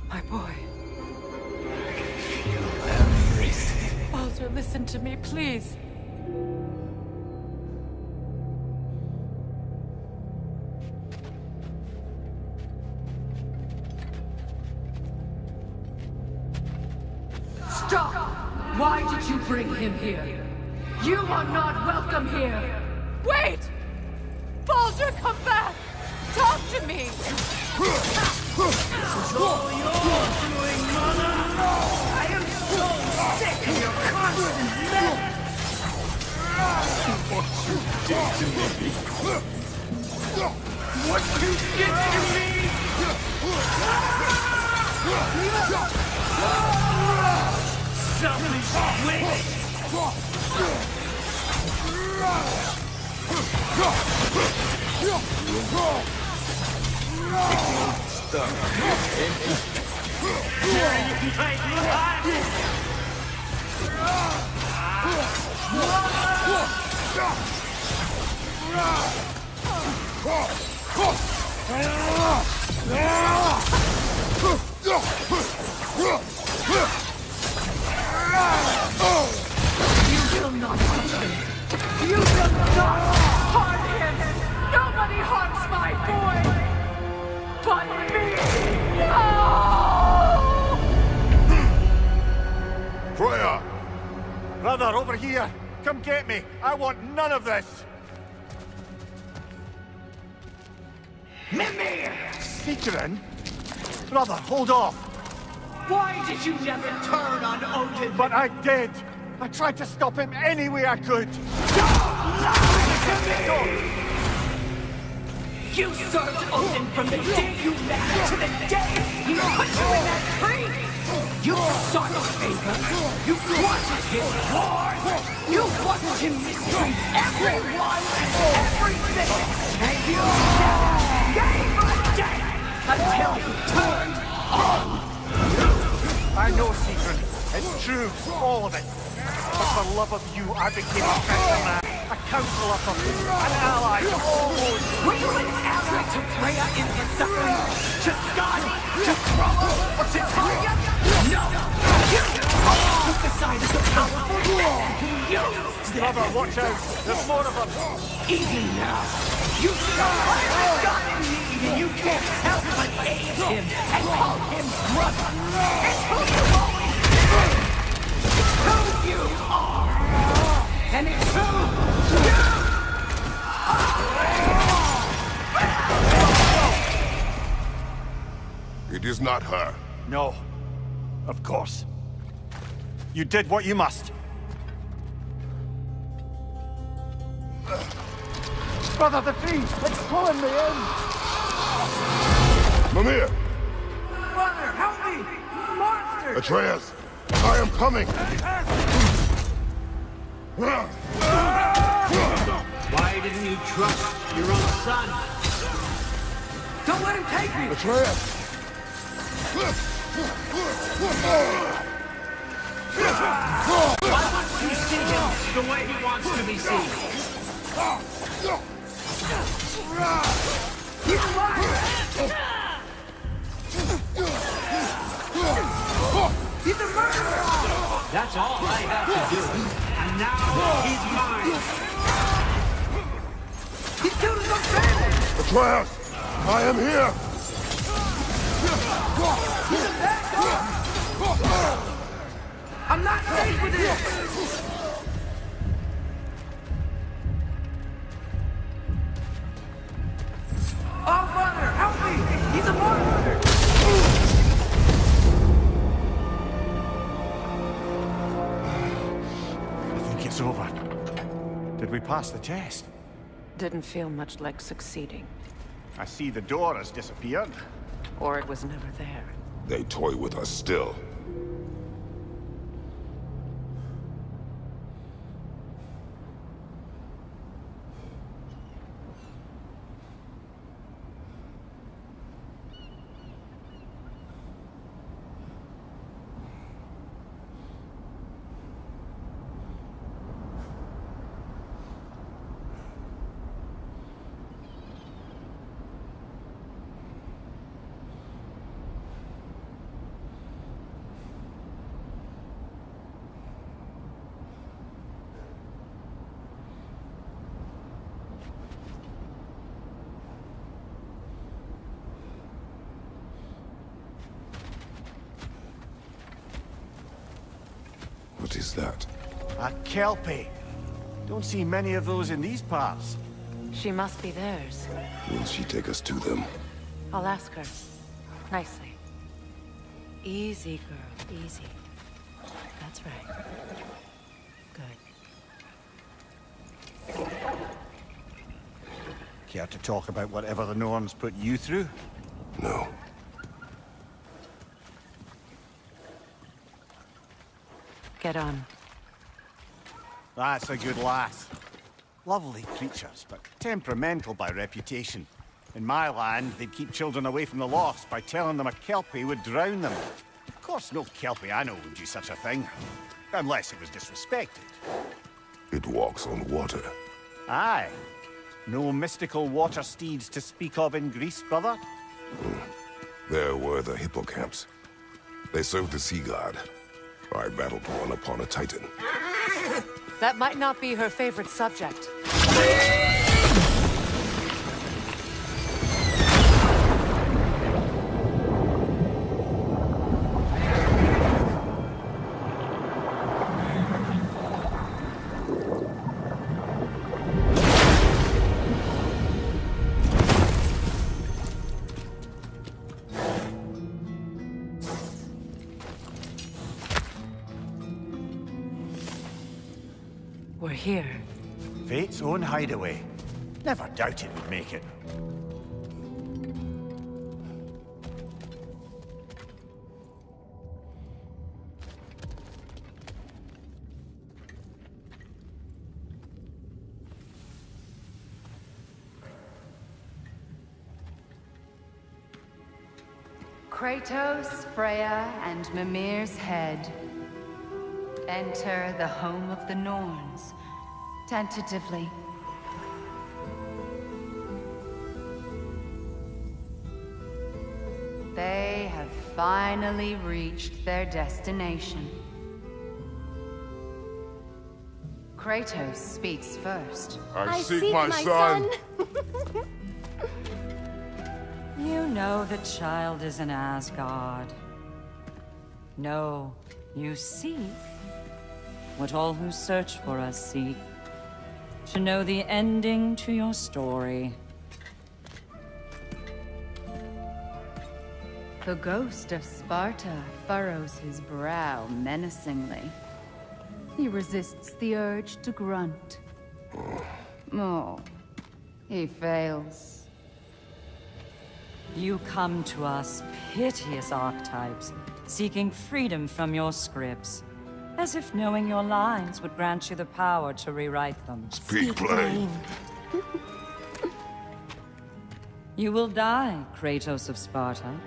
My boy. Feel everything. Baldur, listen to me, please. Stop! Why did you bring him here? You are not welcome here! Wait! Baldur, come back! Talk to me! It's all your doing, mother! I am so sick of your constant mess! What you did to me! What you did to me! Somebody's waiting! Stuff. You will not touch him! You will not harm him! Nobody harms my boy! But me! No! Freya! Brother, over here! Come get me! I want none of this! Mimir! Seekerin? Brother, hold off! Why did you never turn on Odin? But I did! I tried to stop him any way I could! Don't lie to me! You served Odin from the day you met to the day he put you in that tree! You sought his favor! You wanted his wars! You wanted him to mistreat everyone and everything! And you never gave a damn until he turned on you! I know, Seekerin. It's true, all of it. But for love of you, I became a better man, a counselor for you, an ally to all those. Were you an ally to Freya in his suffering? To Skadi? To Thrall? Or to Tarja? No! You took the side of the powerful man who used them! Brother, watch out! There's more of them! Even now, you still have got in need and you can't help but aid him and call him brother! It's who you've always been! It's who you are! And it's who is not her. No. Of course. You did what you must. Brother, the tree! It's pulling me in! Mimir! Mother, help me! Monster! Atreus! I am coming! Why didn't you trust your own son? Don't let him take me! Atreus! Why won't you see him the way he wants to be seen? He's alive! He's a murderer! That's all I have to do. And now he's mine. He killed his own family! Atreus! I am here! He's a bad dog! I'm not safe with him! Oh, Father, help me! He's a monster! I think it's over. Did we pass the test? Didn't feel much like succeeding. I see the door has disappeared. Or it was never there. They toy with us still. What is that? A Kelpie. Don't see many of those in these parts. She must be theirs. Will she take us to them? I'll ask her. Nicely. Easy, girl. Easy. That's right. Good. Care to talk about whatever the Norns put you through? No. Get on. That's a good lass. Lovely creatures, but temperamental by reputation. In my land, they'd keep children away from the lost by telling them a Kelpie would drown them. Of course, no Kelpie I know would do such a thing. Unless it was disrespected. It walks on water. Aye. No mystical water steeds to speak of in Greece, brother? There were the hippocamps. They served the sea god. I battled one upon a titan. That might not be her favorite subject. We're here. Fate's own hideaway. Never doubted we'd make it. Kratos, Freya, and Mimir's head. Enter the home of the Norns, tentatively. They have finally reached their destination. Kratos speaks first. I seek my son. You know the child is in Asgard. No, you seek what all who search for us seek. To know the ending to your story. The ghost of Sparta furrows his brow menacingly. He resists the urge to grunt. Oh, he fails. You come to us, piteous archetypes, seeking freedom from your scripts, as if knowing your lines would grant you the power to rewrite them. Speak plain. You will die, Kratos of Sparta.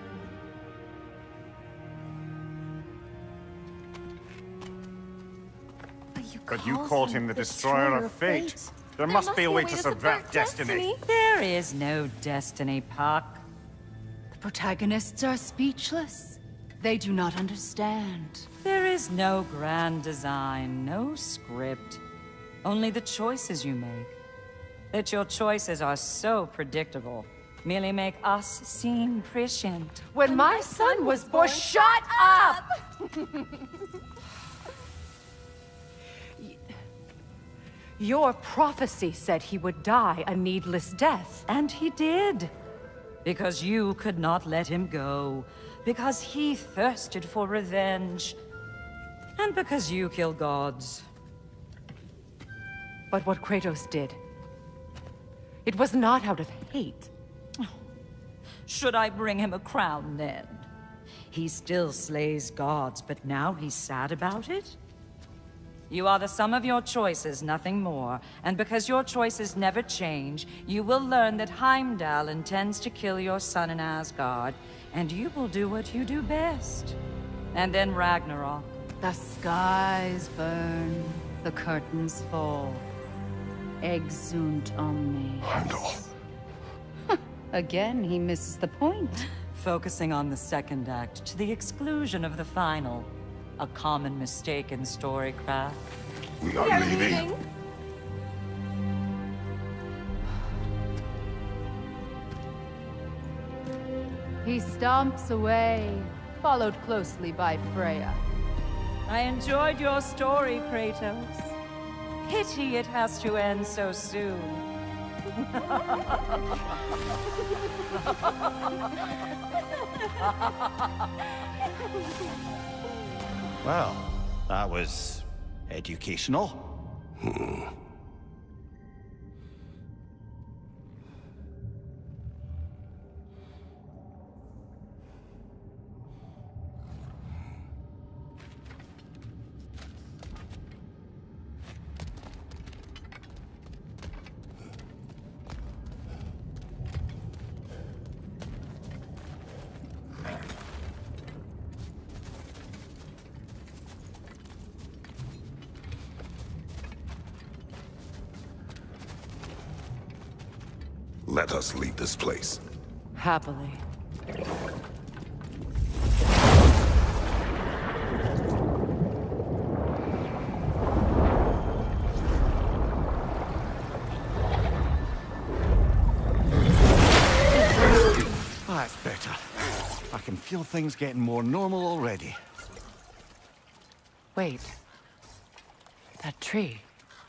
But you called him the Destroyer of Fate. There must be a way to subvert destiny. There is no destiny, Puck. The protagonists are speechless. They do not understand. There is no grand design, no script. Only the choices you make. That your choices are so predictable merely make us seem prescient. When my son was born, shut up! Your prophecy said he would die a needless death. And he did. Because you could not let him go. Because he thirsted for revenge. And because you kill gods. But what Kratos did, it was not out of hate. Should I bring him a crown then? He still slays gods, but now he's sad about it? You are the sum of your choices, nothing more. And because your choices never change, you will learn that Heimdall intends to kill your son in Asgard, and you will do what you do best. And then Ragnarok. The skies burn, the curtains fall. Exunt omnes. Heimdall. Again, he misses the point. Focusing on the second act to the exclusion of the final. A common mistake in storycraft. We are leaving. He stomps away, followed closely by Freya. I enjoyed your story, Kratos. Pity it has to end so soon. Well, that was educational. Let us leave this place. Happily. That's better. I can feel things getting more normal already. Wait. That tree.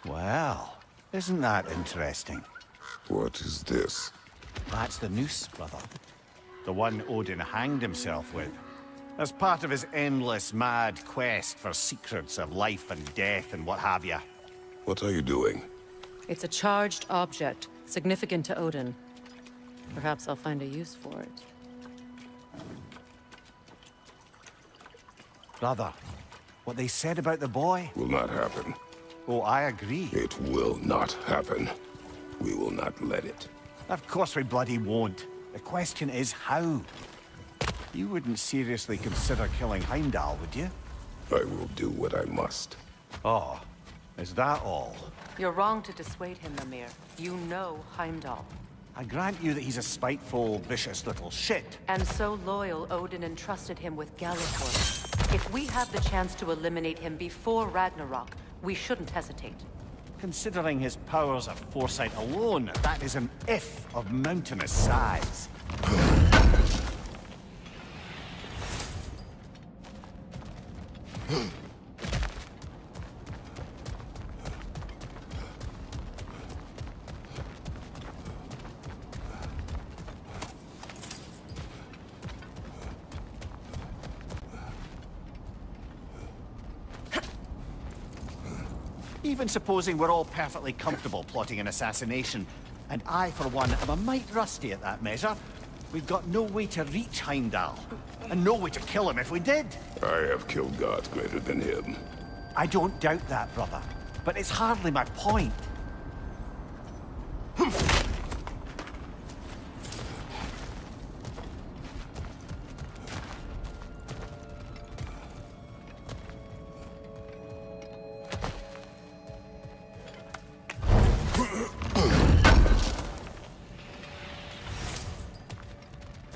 Well, isn't that interesting? What is this? That's the noose, brother. The one Odin hanged himself with. As part of his endless, mad quest for secrets of life and death and what have you. What are you doing? It's a charged object, significant to Odin. Perhaps I'll find a use for it. Brother, what they said about the boy? Will not happen. Oh, I agree. It will not happen. We will not let it. Of course we bloody won't. The question is how? You wouldn't seriously consider killing Heimdall, would you? I will do what I must. Oh, is that all? You're wrong to dissuade him, Mimir. You know Heimdall. I grant you that he's a spiteful, vicious little shit. And so loyal, Odin entrusted him with Gjallarhorn. If we have the chance to eliminate him before Ragnarok, we shouldn't hesitate. Considering his powers of foresight alone, that is an if of mountainous size. Even supposing we're all perfectly comfortable plotting an assassination, and I, for one, am a mite rusty at that measure, we've got no way to reach Heimdall, and no way to kill him if we did. I have killed gods greater than him. I don't doubt that, brother, but it's hardly my point.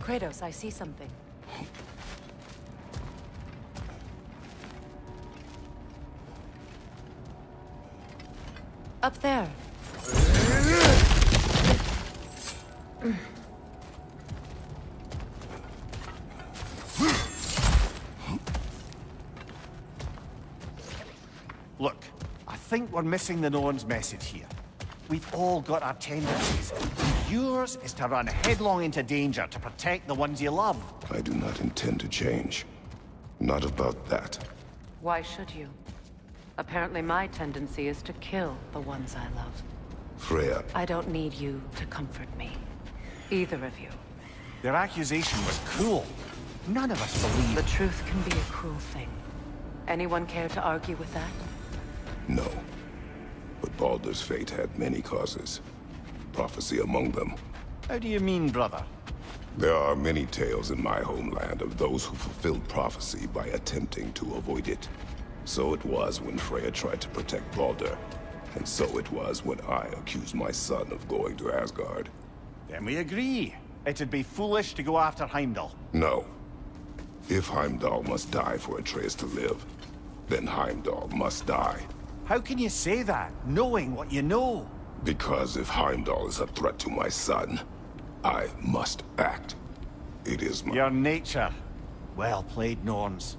Kratos, I see something. Up there. Look, I think we're missing the Norn's message here. We've all got our tendencies. Yours is to run headlong into danger to protect the ones you love. I do not intend to change. Not about that. Why should you? Apparently my tendency is to kill the ones I love. Freya. I don't need you to comfort me. Either of you. Their accusation was cruel. None of us believe. The truth can be a cruel thing. Anyone care to argue with that? No. But Baldur's fate had many causes. Prophecy among them. How do you mean, brother? There are many tales in my homeland of those who fulfilled prophecy by attempting to avoid it. So it was when Freya tried to protect Baldur. And so it was when I accused my son of going to Asgard. Then we agree. It'd be foolish to go after Heimdall. No. If Heimdall must die for Atreus to live, then Heimdall must die. How can you say that, knowing what you know? Because if Heimdall is a threat to my son, I must act. It is my... Your nature. Well played, Norns.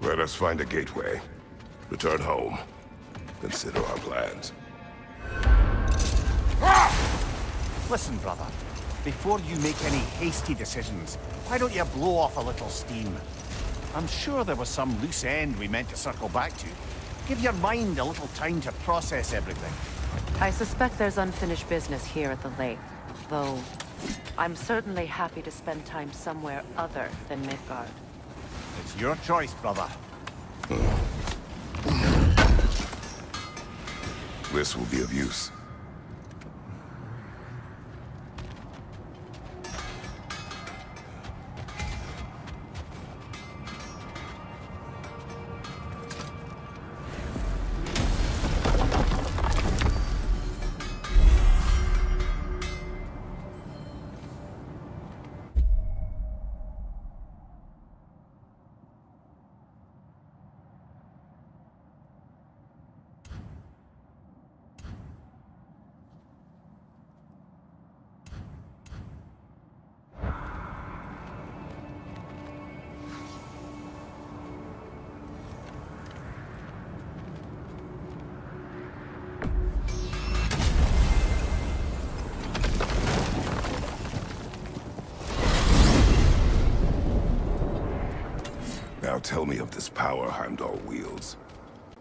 Let us find a gateway. Return home. Consider our plans. Listen, brother. Before you make any hasty decisions, why don't you blow off a little steam? I'm sure there was some loose end we meant to circle back to. Give your mind a little time to process everything. I suspect there's unfinished business here at the lake, though I'm certainly happy to spend time somewhere other than Midgard. It's your choice, brother. This will be of use. Now tell me of this power Heimdall wields.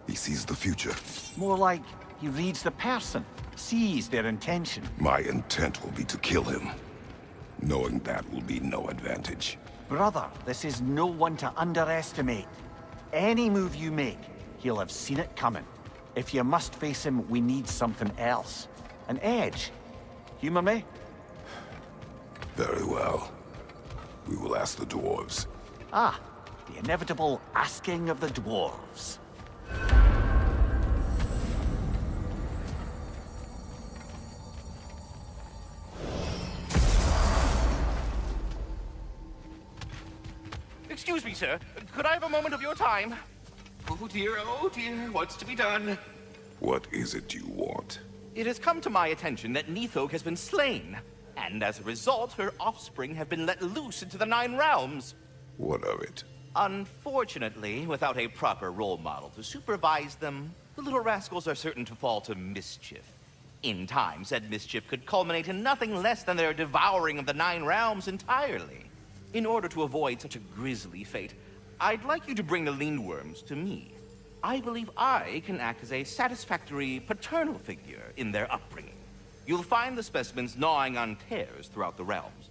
He sees the future. More like he reads the person, sees their intention. My intent will be to kill him. Knowing that will be no advantage. Brother, this is no one to underestimate. Any move you make, he'll have seen it coming. If you must face him, we need something else. An edge. Humor me? Very well. We will ask the dwarves. Ah, the inevitable asking of the dwarves. Excuse me, sir. Could I have a moment of your time? Oh dear, what's to be done? What is it you want? It has come to my attention that Nithog has been slain, and as a result, her offspring have been let loose into the Nine Realms. What of it? Unfortunately, without a proper role model to supervise them, the little rascals are certain to fall to mischief. In time, said mischief could culminate in nothing less than their devouring of the Nine Realms entirely. In order to avoid such a grisly fate, I'd like you to bring the Lindworms to me. I believe I can act as a satisfactory paternal figure in their upbringing. You'll find the specimens gnawing on tears throughout the realms.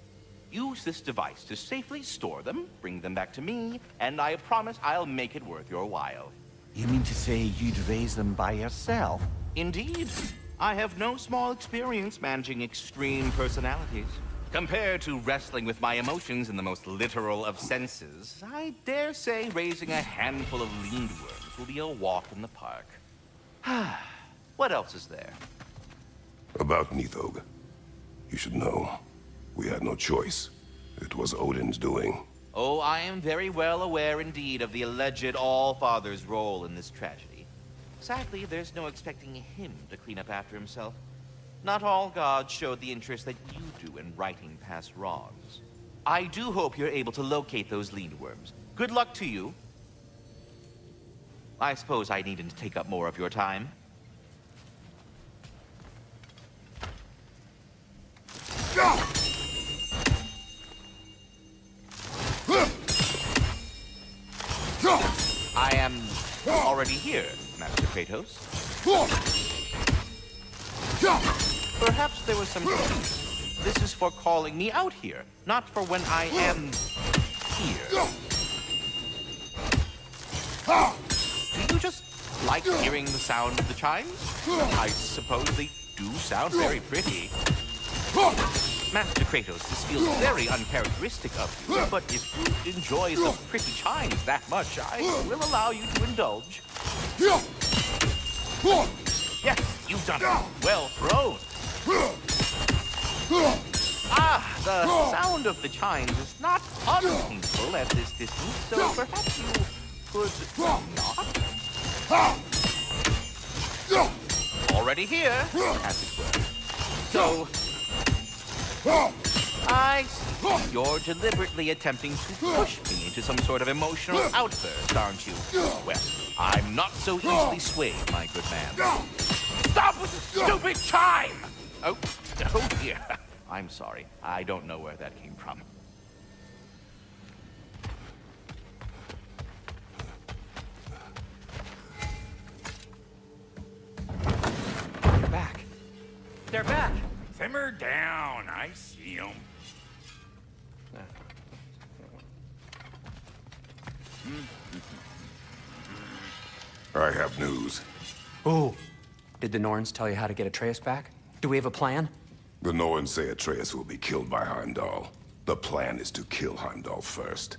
Use this device to safely store them, bring them back to me, and I promise I'll make it worth your while. You mean to say you'd raise them by yourself? Indeed. I have no small experience managing extreme personalities. Compared to wrestling with my emotions in the most literal of senses, I dare say raising a handful of Lindworms will be a walk in the park. What else is there? About Nithog. You should know. We had no choice. It was Odin's doing. Oh, I am very well aware indeed of the alleged All-Father's role in this tragedy. Sadly, there's no expecting him to clean up after himself. Not all gods showed the interest that you do in righting past wrongs. I do hope you're able to locate those Lindworms. Good luck to you. I suppose I needn't to take up more of your time. I am already here, Master Kratos. Perhaps there was some confusion. This is for calling me out here, not for when I am here. Do you just like hearing the sound of the chimes? I suppose they do sound very pretty. Master Kratos, this feels very uncharacteristic of you, but if you enjoy the pretty chimes that much, I will allow you to indulge. Yes, you've done it. Well thrown. Ah, the sound of the chimes is not unpainful at this distance, so perhaps you could not? Already here, as it were. So, I see you're deliberately attempting to push me into some sort of emotional outburst, aren't you? Well, I'm not so easily swayed, my good man. Stop with the stupid chime! Oh dear. I'm sorry. I don't know where that came from. They're back. They're back. Simmer down. I see them. I have news. Oh. Did the Norns tell you how to get Atreus back? Do we have a plan? The Norns say Atreus will be killed by Heimdall. The plan is to kill Heimdall first.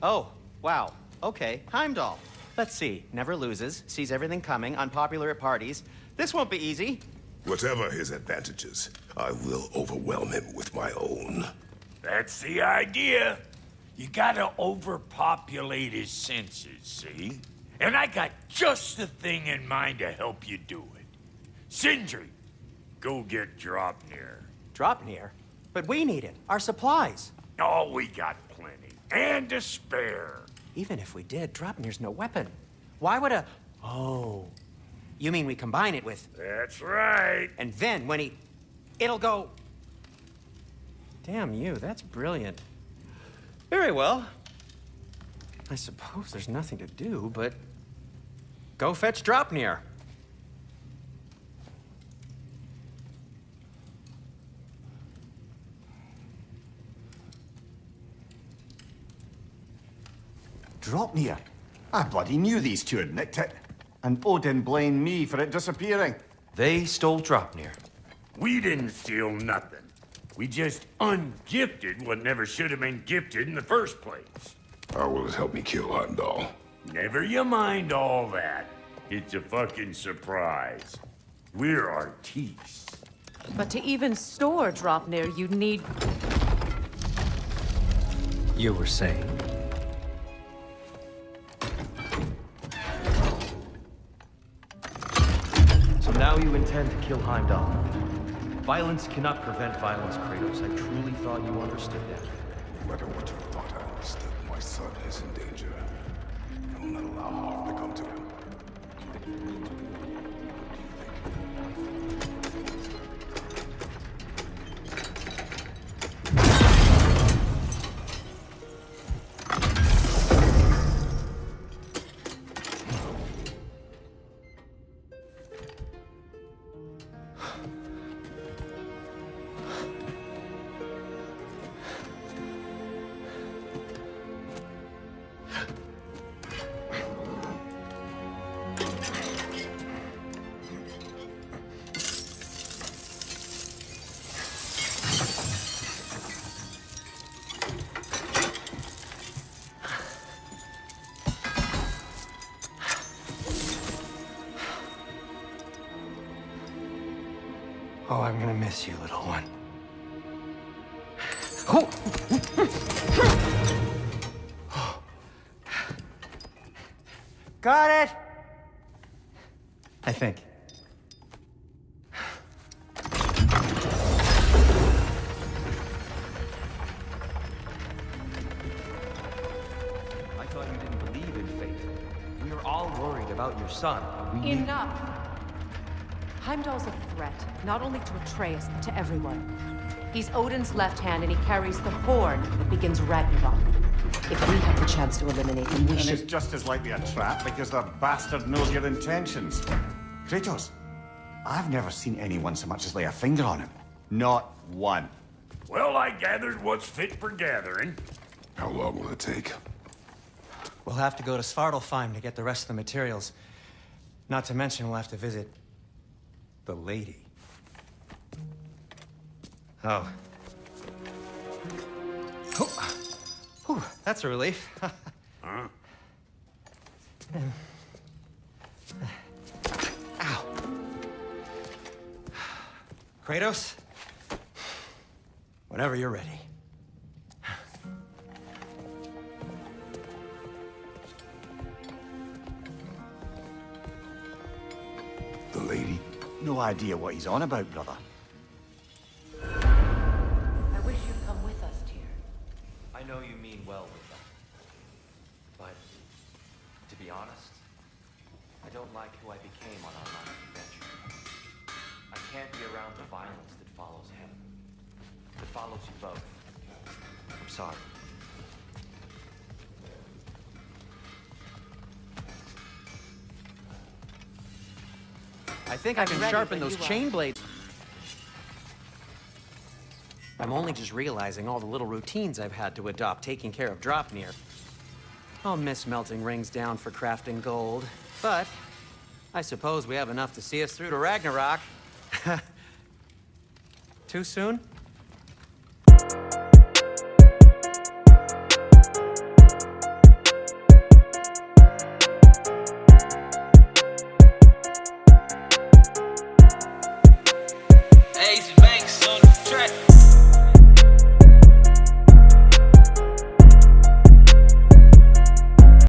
Oh, wow. Okay, Heimdall. Let's see. Never loses, sees everything coming, unpopular at parties. This won't be easy. Whatever his advantages, I will overwhelm him with my own. That's the idea. You gotta overpopulate his senses, see? And I got just the thing in mind to help you do it. Sindri, go get Draupnir. Draupnir? But we need it. Our supplies. Oh, we got plenty. And to spare. Even if we did, Draupnir's no weapon. Why would a... Oh. You mean we combine it with... That's right. And then when he... It'll go... Damn you, that's brilliant. Very well. I suppose there's nothing to do but go fetch Dropnir. Dropnir? I bloody knew these two had nicked it. And Odin blamed me for it disappearing. They stole Dropnir. We didn't steal nothing. We just ungifted what never should have been gifted in the first place. How will it help me kill Heimdall? Never you mind all that. It's a fucking surprise. We're artistes. But to even store Dropnir, you'd need... You were saying? So now you intend to kill Heimdall. Violence cannot prevent violence, Kratos. I truly thought you understood that. No matter what you thought I understood, my son is in danger. I will not allow harm to come to him. Oh, I'm gonna miss you, little one. Got it! I think. I thought you didn't believe in fate. We were all worried about your son. Enough! Heimdall's a threat, not only to Atreus, but to everyone. He's Odin's left hand, and he carries the horn that begins Ragnarok. If we have the chance to eliminate him, we should... And it's just as likely a trap because the bastard knows your intentions. Kratos, I've never seen anyone so much as lay a finger on him. Not one. Well, I gathered what's fit for gathering. How long will it take? We'll have to go to Svartalfheim to get the rest of the materials. Not to mention we'll have to visit the lady. Oh. Oh. Whew, that's a relief. Huh? Ow. Kratos? Whenever you're ready. The lady? No idea what he's on about, brother. I wish you'd come with us, dear. I know you mean well with them. But, to be honest, I don't like who I became on our last adventure. I can't be around the violence that follows him. That follows you both. I'm sorry. I think I can sharpen those chain blades. I'm only just realizing all the little routines I've had to adopt taking care of Dropnir. I'll miss melting rings down for crafting gold, but I suppose we have enough to see us through to Ragnarok. Too soon? Ace Banks on the track.